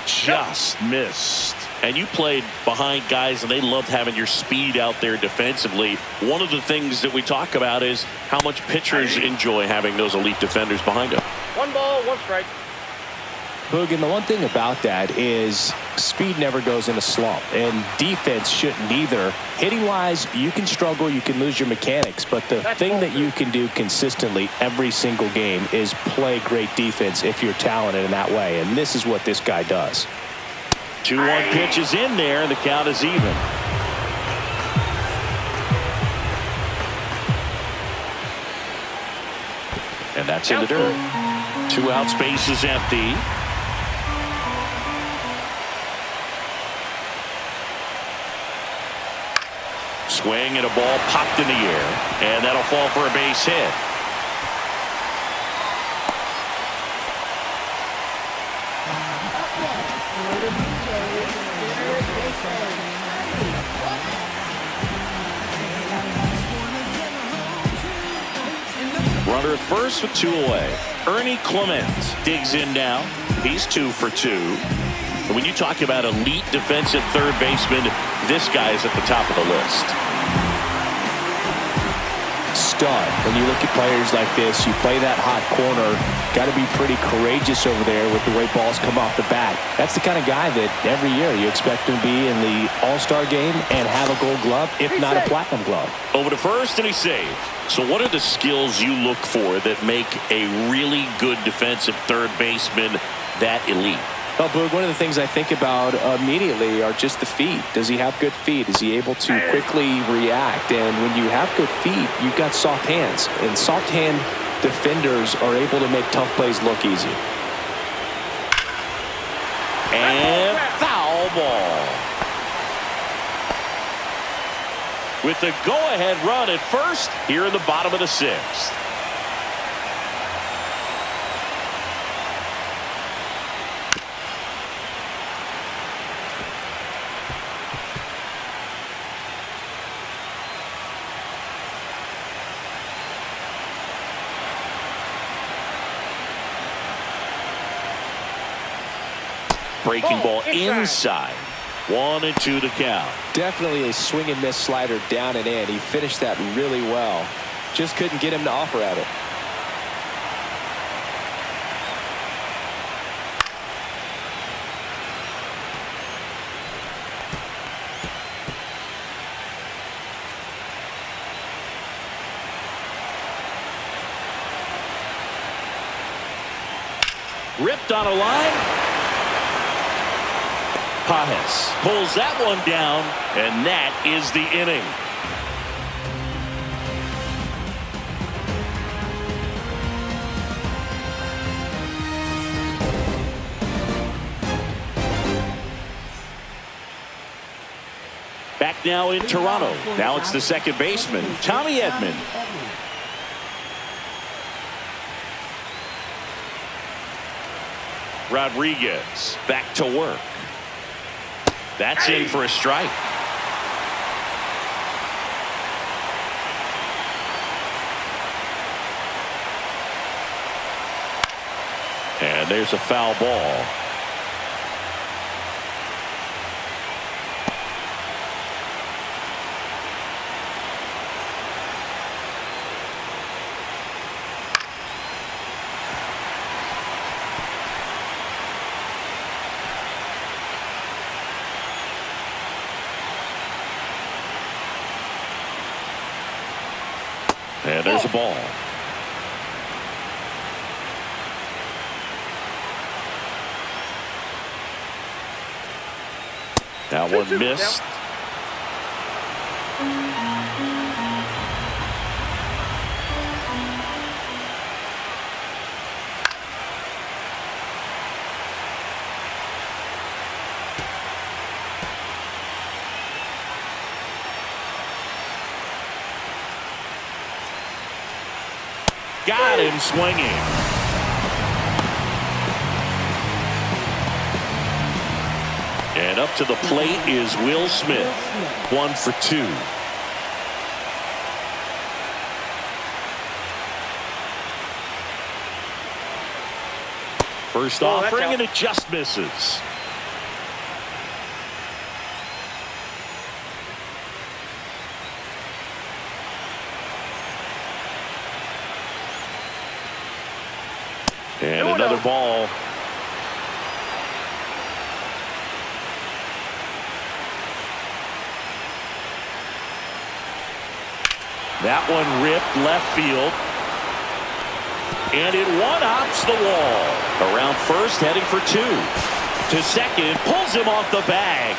Just missed. And you played behind guys, and they loved having your speed out there defensively. One of the things that we talk about is how much pitchers enjoy having those elite defenders behind them. 1 ball, 1 strike. Boog, and the one thing about that is speed never goes in a slump, and defense shouldn't either. Hitting-wise, you can struggle, you can lose your mechanics, but the thing that you can do consistently every single game is play great defense if you're talented in that way, and this is what this guy does. 2-1 pitch is in there, and the count is even. And that's in the dirt. Two out, space is empty. Swing and a ball popped in the air, and that'll fall for a base hit. Runner at first with two away. Ernie Clement digs in now. He's 2 for 2. And when you talk about elite defensive third baseman, this guy is at the top of the list. Stud. When you look at players like this, you play that hot corner, got to be pretty courageous over there with the way balls come off the bat. That's the kind of guy that every year you expect him to be in the All-Star game and have a Gold Glove, if not a Platinum Glove. Over to first, and he saved. So what are the skills you look for that make a really good defensive third baseman that elite? Well, Boog, one of the things I think about immediately are just the feet. Does he have good feet? Is he able to quickly react? And when you have good feet, you've got soft hands. And soft hand defenders are able to make tough plays look easy. And foul ball. With the go-ahead run at first here in the bottom of the 6th. Breaking ball inside. 1-2 to count. Definitely a swing and miss slider down and in. He finished that really well. Just couldn't get him to offer at it. Ripped on a line. Pajes pulls that one down, and that is the inning. Back now in Toronto. Now it's the second baseman, Tommy Edman. Rodriguez back to work. That's in for a strike. And there's a foul ball. And there's a ball. That one missed. Got him swinging. And up to the plate is Will Smith. 1 for 2. First offering, and it just misses. And another ball. That one ripped left field. And it one-hops the wall. Around first, heading for 2. To second, pulls him off the bag.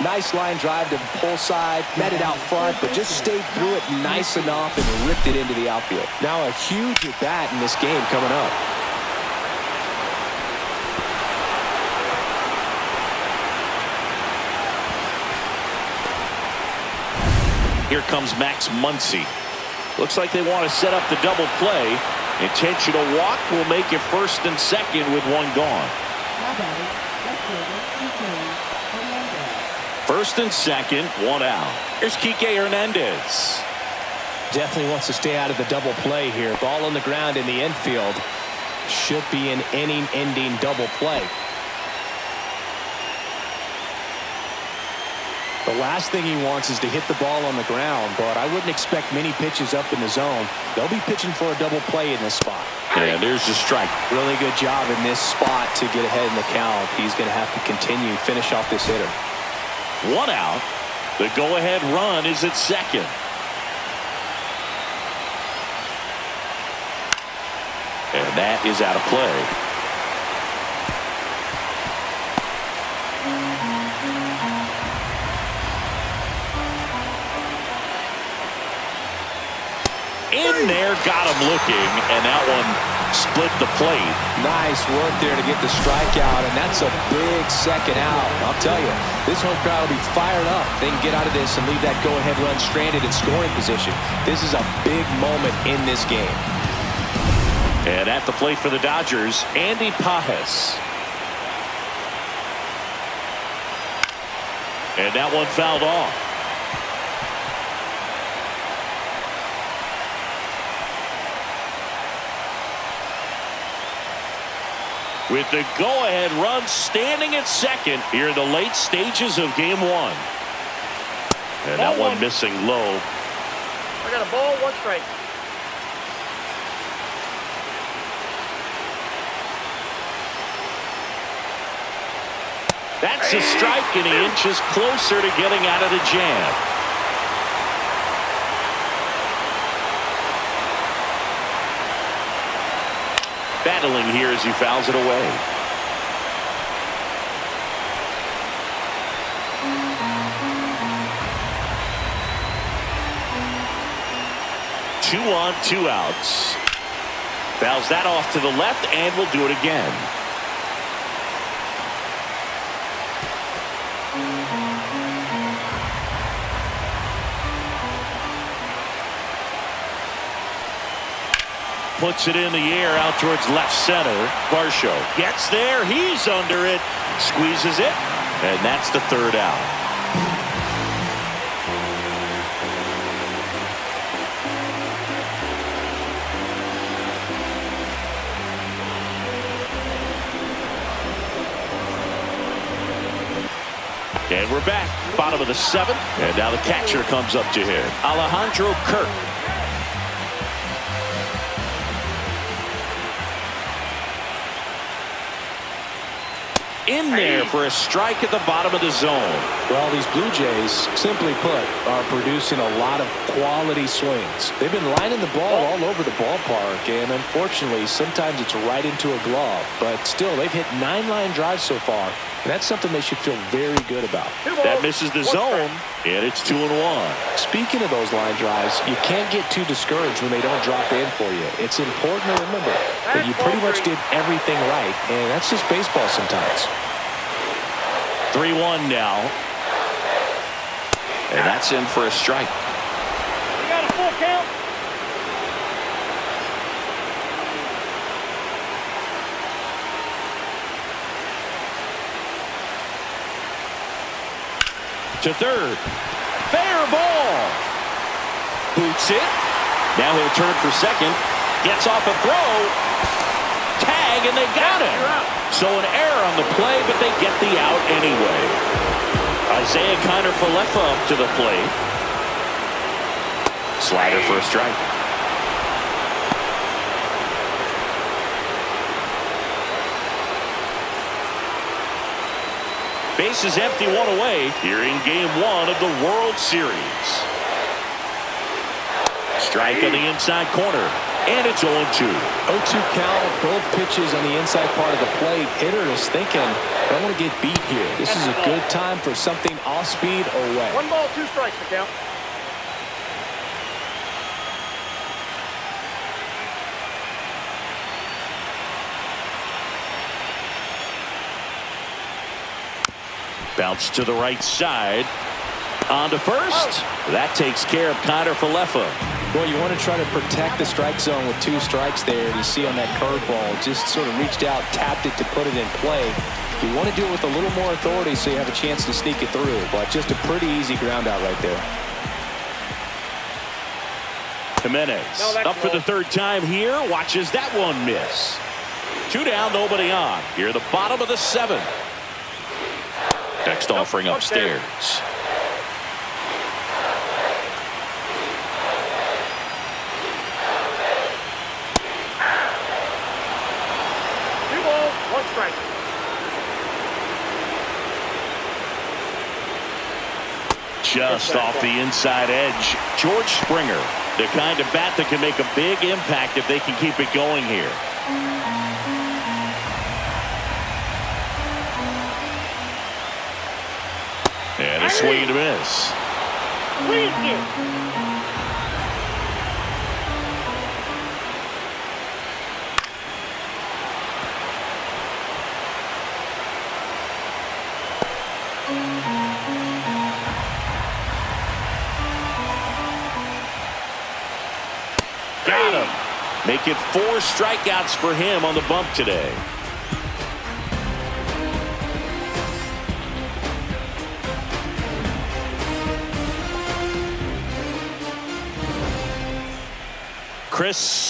Nice line drive to pull side, met it out front, but just stayed through it nice enough and ripped it into the outfield. Now a huge at bat in this game coming up. Here comes Max Muncy. Looks like they want to set up the double play. Intentional walk will make it first and second with one gone. First and second, one out. Here's Kike Hernandez. Definitely wants to stay out of the double play here. Ball on the ground in the infield. Should be an inning-ending double play. The last thing he wants is to hit the ball on the ground, but I wouldn't expect many pitches up in the zone. They'll be pitching for a double play in this spot. And there's the strike. Really good job in this spot to get ahead in the count. He's going to have to continue, finish off this hitter. One out. The go-ahead run is at second. And that is out of play. In there, got him looking, and that one split the plate. Nice work there to get the strikeout, and that's a big second out. I'll tell you, this home crowd will be fired up. They can get out of this and leave that go-ahead run stranded in scoring position. This is a big moment in this game. And at the plate for the Dodgers, Andy Pajes. And that one fouled off. With the go-ahead run standing at second here in the late stages of game one. And that one missing low. I got a ball, one strike. That's a strike, and he inches closer to getting out of the jam. Battling here as he fouls it away. Two on, two outs. Fouls that off to the left, and will do it again. Puts it in the air out towards left center. Varsho gets there. He's under it. Squeezes it. And that's the third out. And we're back. Bottom of the seventh. And now the catcher comes up to him. Alejandro Kirk. In there for a strike at the bottom of the zone. Well, these Blue Jays, simply put, are producing a lot of quality swings. They've been lining the ball all over the ballpark, and unfortunately, sometimes it's right into a glove. But still, they've hit 9 line drives so far, and that's something they should feel very good about. That misses the zone, and it's 2-1. Speaking of those line drives, you can't get too discouraged when they don't drop in for you. It's important to remember that you pretty much did everything right, and that's just baseball sometimes. 3-1 now. And that's in for a strike. You got a full count. To third. Fair ball. Boots it. Now he'll turn for second. Gets off a throw. Tag, and they got him. So an error on the play, but they get the out anyway. Isaiah Kiner-Falefa up to the plate. Slider for a strike. Base is empty, one away here in game one of the World Series. Strike on the inside corner. And it's 0-2. 0-2 count, both pitches on the inside part of the plate. Hitter is thinking, I don't want to get beat here. This is a good time for something off speed or wet. 1 ball, 2 strikes to count. Bounce to the right side. On to first. That takes care of Connor Falefa. Well, you want to try to protect the strike zone with 2 strikes there. You see on that curveball, just sort of reached out, tapped it to put it in play. You want to do it with a little more authority so you have a chance to sneak it through. But just a pretty easy ground out right there. Jimenez up for the 3rd time here. Watches that one miss. 2 down, nobody on. Here the bottom of the 7th. Next offering upstairs. Just off the inside edge. George Springer, the kind of bat that can make a big impact if they can keep it going here. And a swing and a miss. Got him. Make it 4 strikeouts for him on the bump today.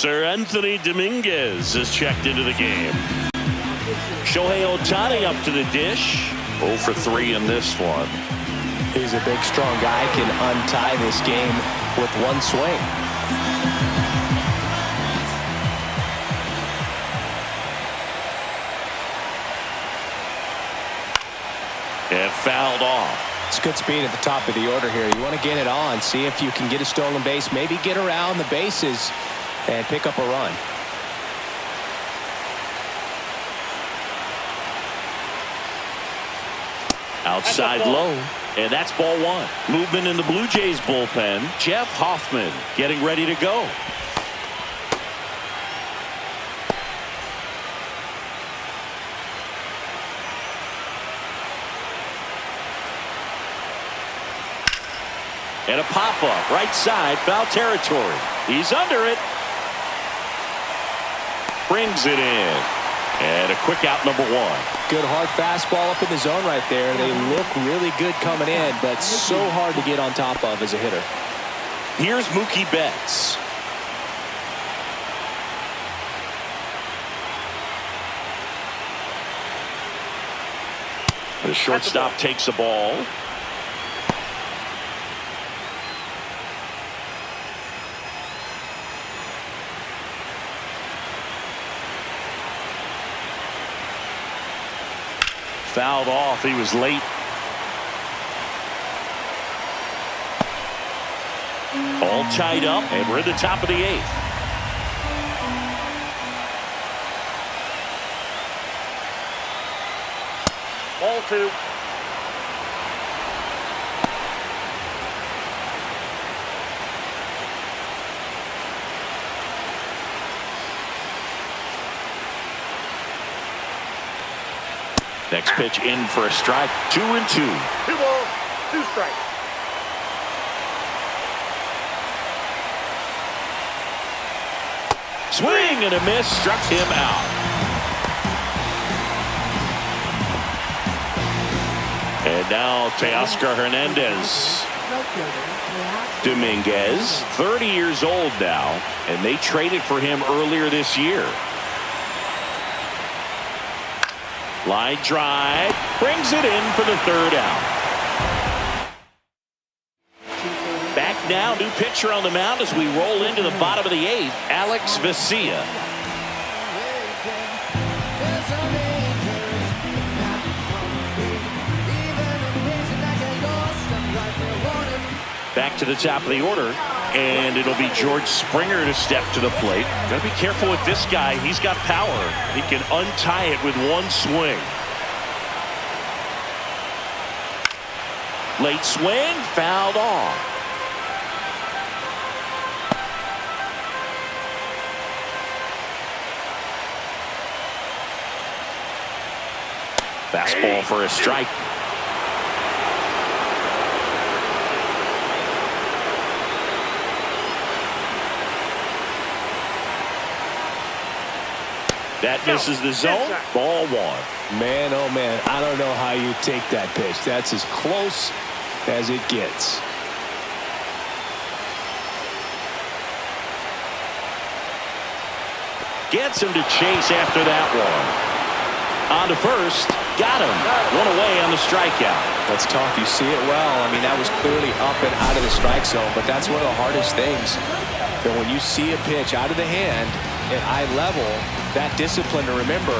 Anthony Dominguez is checked into the game. Shohei Ohtani up to the dish. 0 for 3 in this one. He's a big, strong guy, can untie this game with 1 swing. And fouled off. It's good speed at the top of the order here. You want to get it on, see if you can get a stolen base, maybe get around the bases and pick up a run. Outside low, and that's ball 1. Movement in the Blue Jays bullpen. Jeff Hoffman getting ready to go. And a pop-up, right side, foul territory. He's under it. Brings it in. And a quick out, number 1. Good hard fastball up in the zone right there. They look really good coming in, but so hard to get on top of as a hitter. Here's Mookie Betts. The shortstop takes the ball. Fouled off. He was late. All tied up, and we're at the top of the 8th. Ball 2. Next pitch in for a strike. 2-2. 2 balls, 2 strikes. Swing and a miss, struck him out. And now Teoscar Hernandez. Dominguez, 30 years old now, and they traded for him earlier this year. Line drive, brings it in for the 3rd out. Back now, new pitcher on the mound as we roll into the bottom of the 8th, Alex Vesia. Back to the top of the order, and it'll be George Springer to step to the plate. Got to be careful with this guy. He's got power. He can untie it with 1 swing. Late swing, fouled off. Fastball for a strike. That misses the zone. Ball one. Man, oh man, I don't know how you take that pitch. That's as close as it gets. Gets him to chase after that one. On to first. Got him. One away on the strikeout. That's tough. You see it well. I mean, that was clearly up and out of the strike zone, but that's one of the hardest things. That when you see a pitch out of the hand at eye level, that discipline to remember,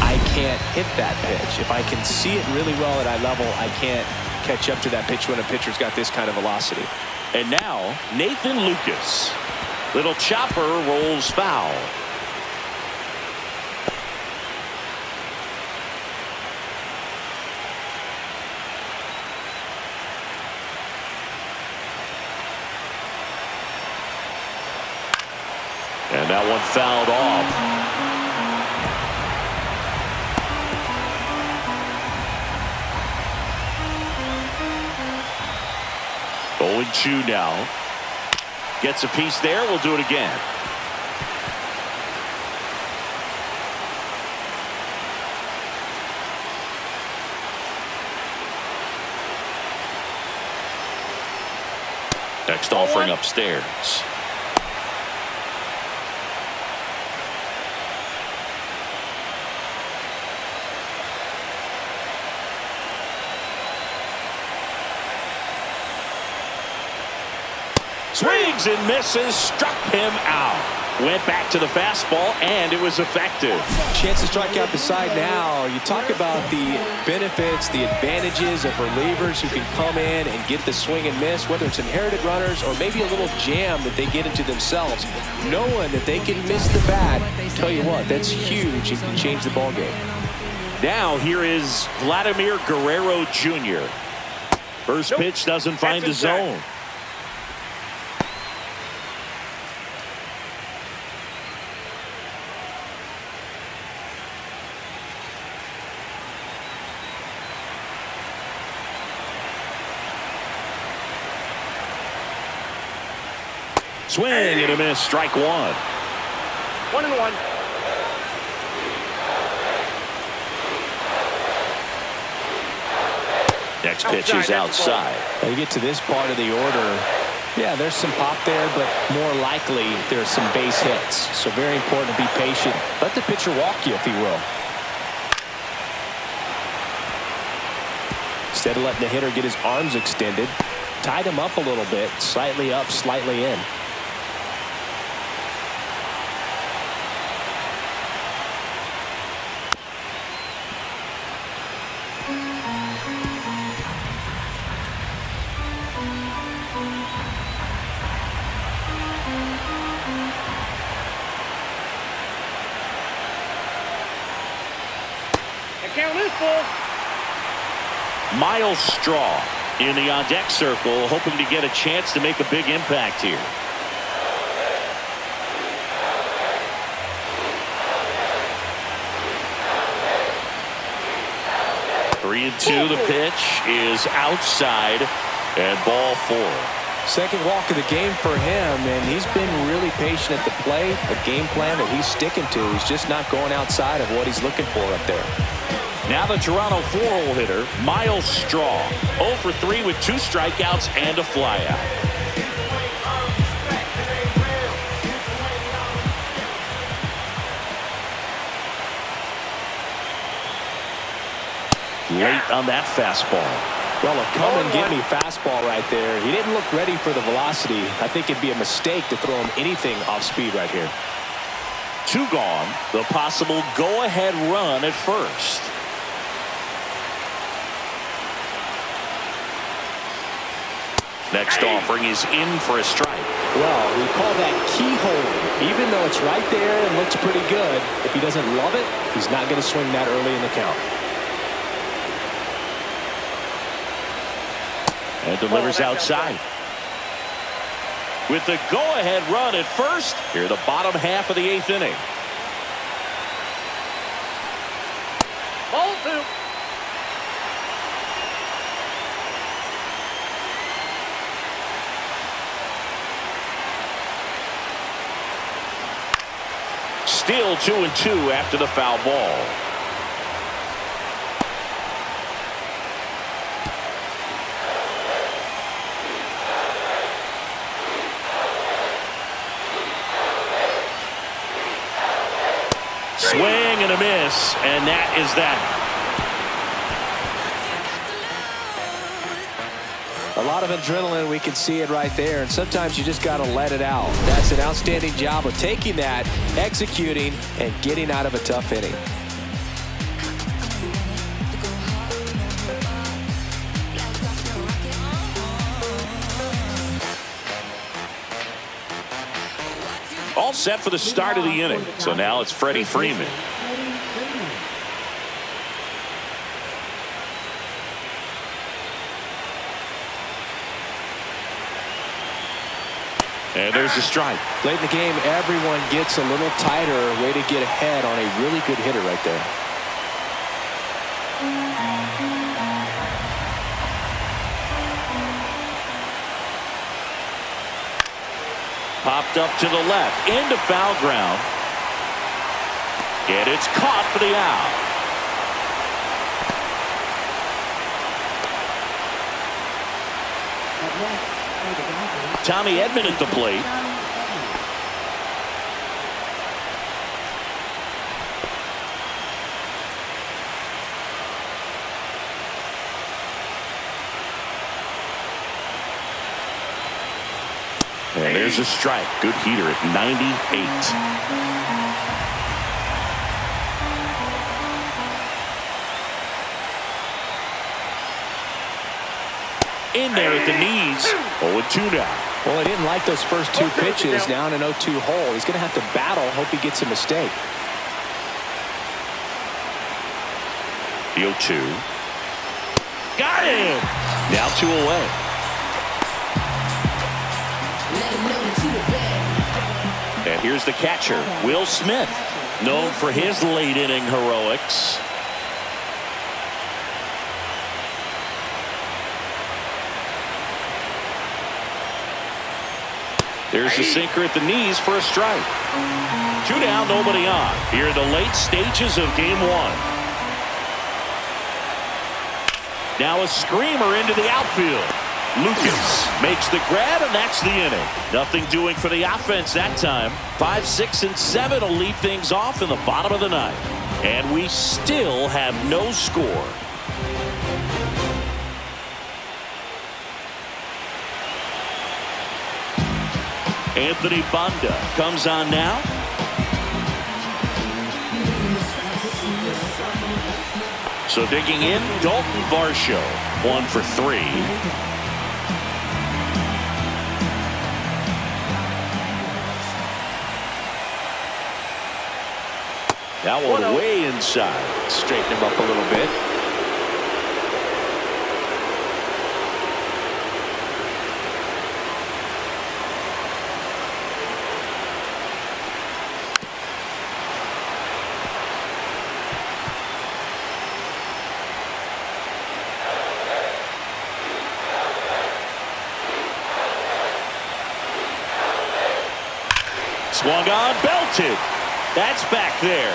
I can't hit that pitch. If I can see it really well at eye level, I can't catch up to that pitch when a pitcher's got this kind of velocity. And now, Nathan Lucas. Little chopper rolls foul. And that one fouled off. 0-2 now. Gets a piece there. We'll do it again. Next offering upstairs. Swings and misses, struck him out. Went back to the fastball, and it was effective. Chance to strike out the side now. You talk about the benefits, the advantages of relievers who can come in and get the swing and miss, whether it's inherited runners or maybe a little jam that they get into themselves. Knowing that they can miss the bat, tell you what, that's huge. It can change the ball game. Now here is Vladimir Guerrero Jr. First pitch doesn't find the zone. Swing and a miss, strike one. 1-1. Next pitch is outside. When you get to this part of the order, yeah, there's some pop there, but more likely there's some base hits. So very important to be patient. Let the pitcher walk you, if he will. Instead of letting the hitter get his arms extended, tied him up a little bit, slightly up, slightly in. Count is full. Miles Straw in the on-deck circle, hoping to get a chance to make a big impact here. Three and two. The pitch is outside, and ball four. Second walk of the game for him, and he's been really patient at the plate. A game plan that he's sticking to. He's just not going outside of what he's looking for up there. Now the Toronto four-hole hitter, Miles Straw. 0 for 3 with 2 strikeouts and a flyout. Late on that fastball. Well, a come and get me fastball right there. He didn't look ready for the velocity. I think it'd be a mistake to throw him anything off speed right here. 2 gone. The possible go-ahead run at first. Next offering is in for a strike. Well, we call that keyhole. Even though it's right there and looks pretty good, if he doesn't love it, he's not going to swing that early in the count. And delivers outside. With the go-ahead run at first, here the bottom half of the 8th inning. Ball 2. Still 2-2 after the foul ball. Swing and a miss, and that is that. A lot of adrenaline, we can see it right there, and sometimes you just got to let it out. That's an outstanding job of taking that, executing, and getting out of a tough inning. All set for the start of the inning. So now it's Freddie Freeman. And there's a strike. Late in the game, everyone gets a little tighter. Way to get ahead on a really good hitter right there. Popped up to the left, into foul ground. And it's caught for the out. Tommy Edman at the plate. And there's a strike. Good heater at 98. In there at the knees. 0-2 now. Well, he didn't like those first two pitches. Now in an 0-2 hole. He's going to have to battle. Hope he gets a mistake. The 0-2. Got him. Now 2 away. And here's the catcher, Will Smith, known for his late inning heroics. There's the sinker at the knees for a strike. 2 down, nobody on. Here are the late stages of game 1. Now a screamer into the outfield. Lucas makes the grab, and that's the inning. Nothing doing for the offense that time. 5, 6, and 7 will lead things off in the bottom of the ninth. And we still have no score. Anthony Banda comes on now. So digging in, Dalton Varsho, 1 for 3. That one way inside. Straighten him up a little bit. Swung on, belted. That's back there.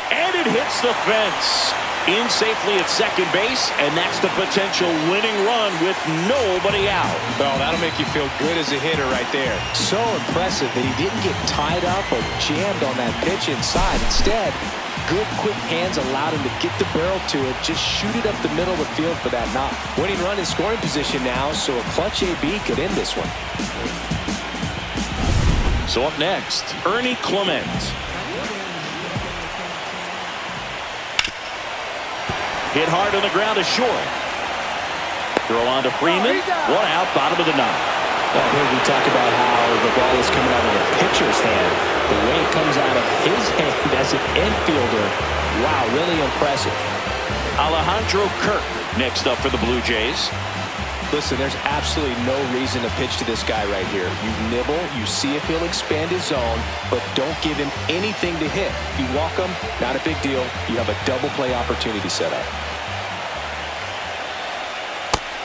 And it hits the fence. In safely at second base, and that's the potential winning run with nobody out. Well, that'll make you feel good as a hitter right there. So impressive that he didn't get tied up or jammed on that pitch inside. Instead, good quick hands allowed him to get the barrel to it, just shoot it up the middle of the field for that knock. Winning run in scoring position now, so a clutch AB could end this one. So up next, Ernie Clement. Hit hard on the ground to short. Throw on to Freeman. 1 out, bottom of the ninth. Well, here we talk about how the ball is coming out of a pitcher's hand. The way it comes out of his hand as an infielder. Wow, really impressive. Alejandro Kirk next up for the Blue Jays. Listen, there's absolutely no reason to pitch to this guy right here. You nibble, you see if he'll expand his zone, but don't give him anything to hit. If you walk him, not a big deal. You have a double play opportunity set up.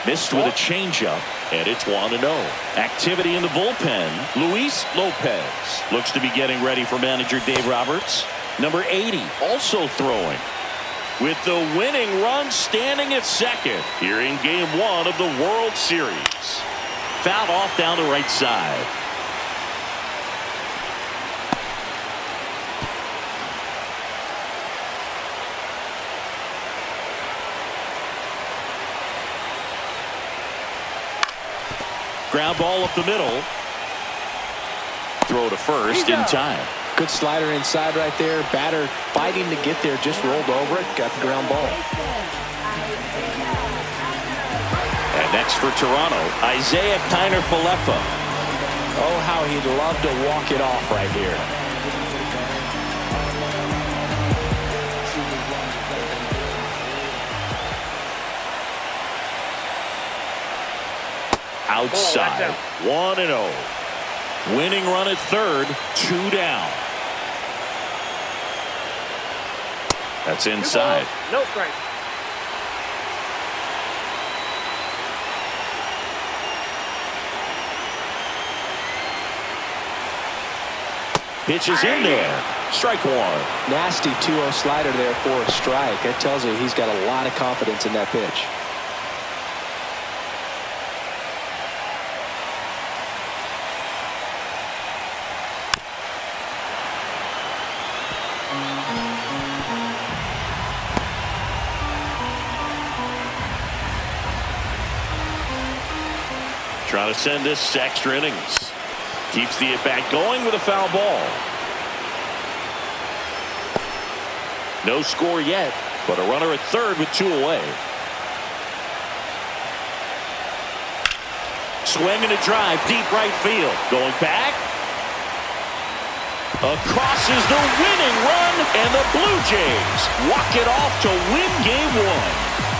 Missed with a changeup, and it's 1-0. Activity in the bullpen. Luis Lopez looks to be getting ready for manager Dave Roberts. Number 80 also throwing, with the winning run standing at second here in Game 1 of the World Series. Fouled off down the right side. Ground ball up the middle. Throw to first in time. Good slider inside right there. Batter fighting to get there, just rolled over it, got the ground ball. And next for Toronto, Isaiah Kiner-Falefa. Oh, how he'd love to walk it off right here. Outside, 1-0. Winning run at third, 2 down. That's inside. No strike. Pitch is in there. Strike one. Nasty 2-0 slider there for a strike. That tells you he's got a lot of confidence in that pitch. Trying to send this extra innings. Keeps the at-bat going with a foul ball. No score yet, but a runner at third with 2 away. Swing and a drive, deep right field. Going back. Across is the winning run, and the Blue Jays walk it off to win Game 1.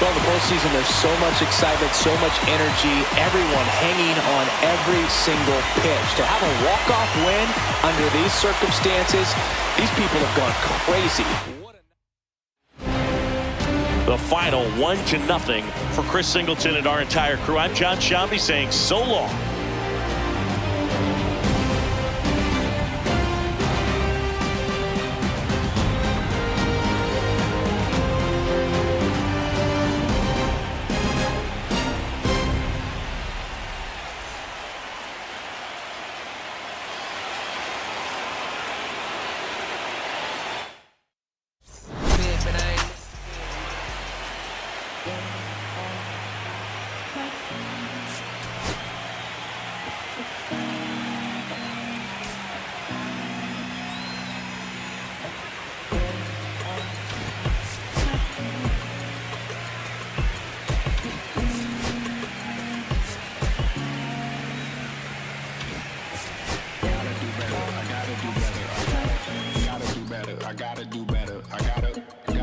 Well, in the postseason, there's so much excitement, so much energy, everyone hanging on every single pitch. To have a walk-off win under these circumstances, these people have gone crazy. The final 1-0 for Chris Singleton and our entire crew. I'm John Shambi saying so long.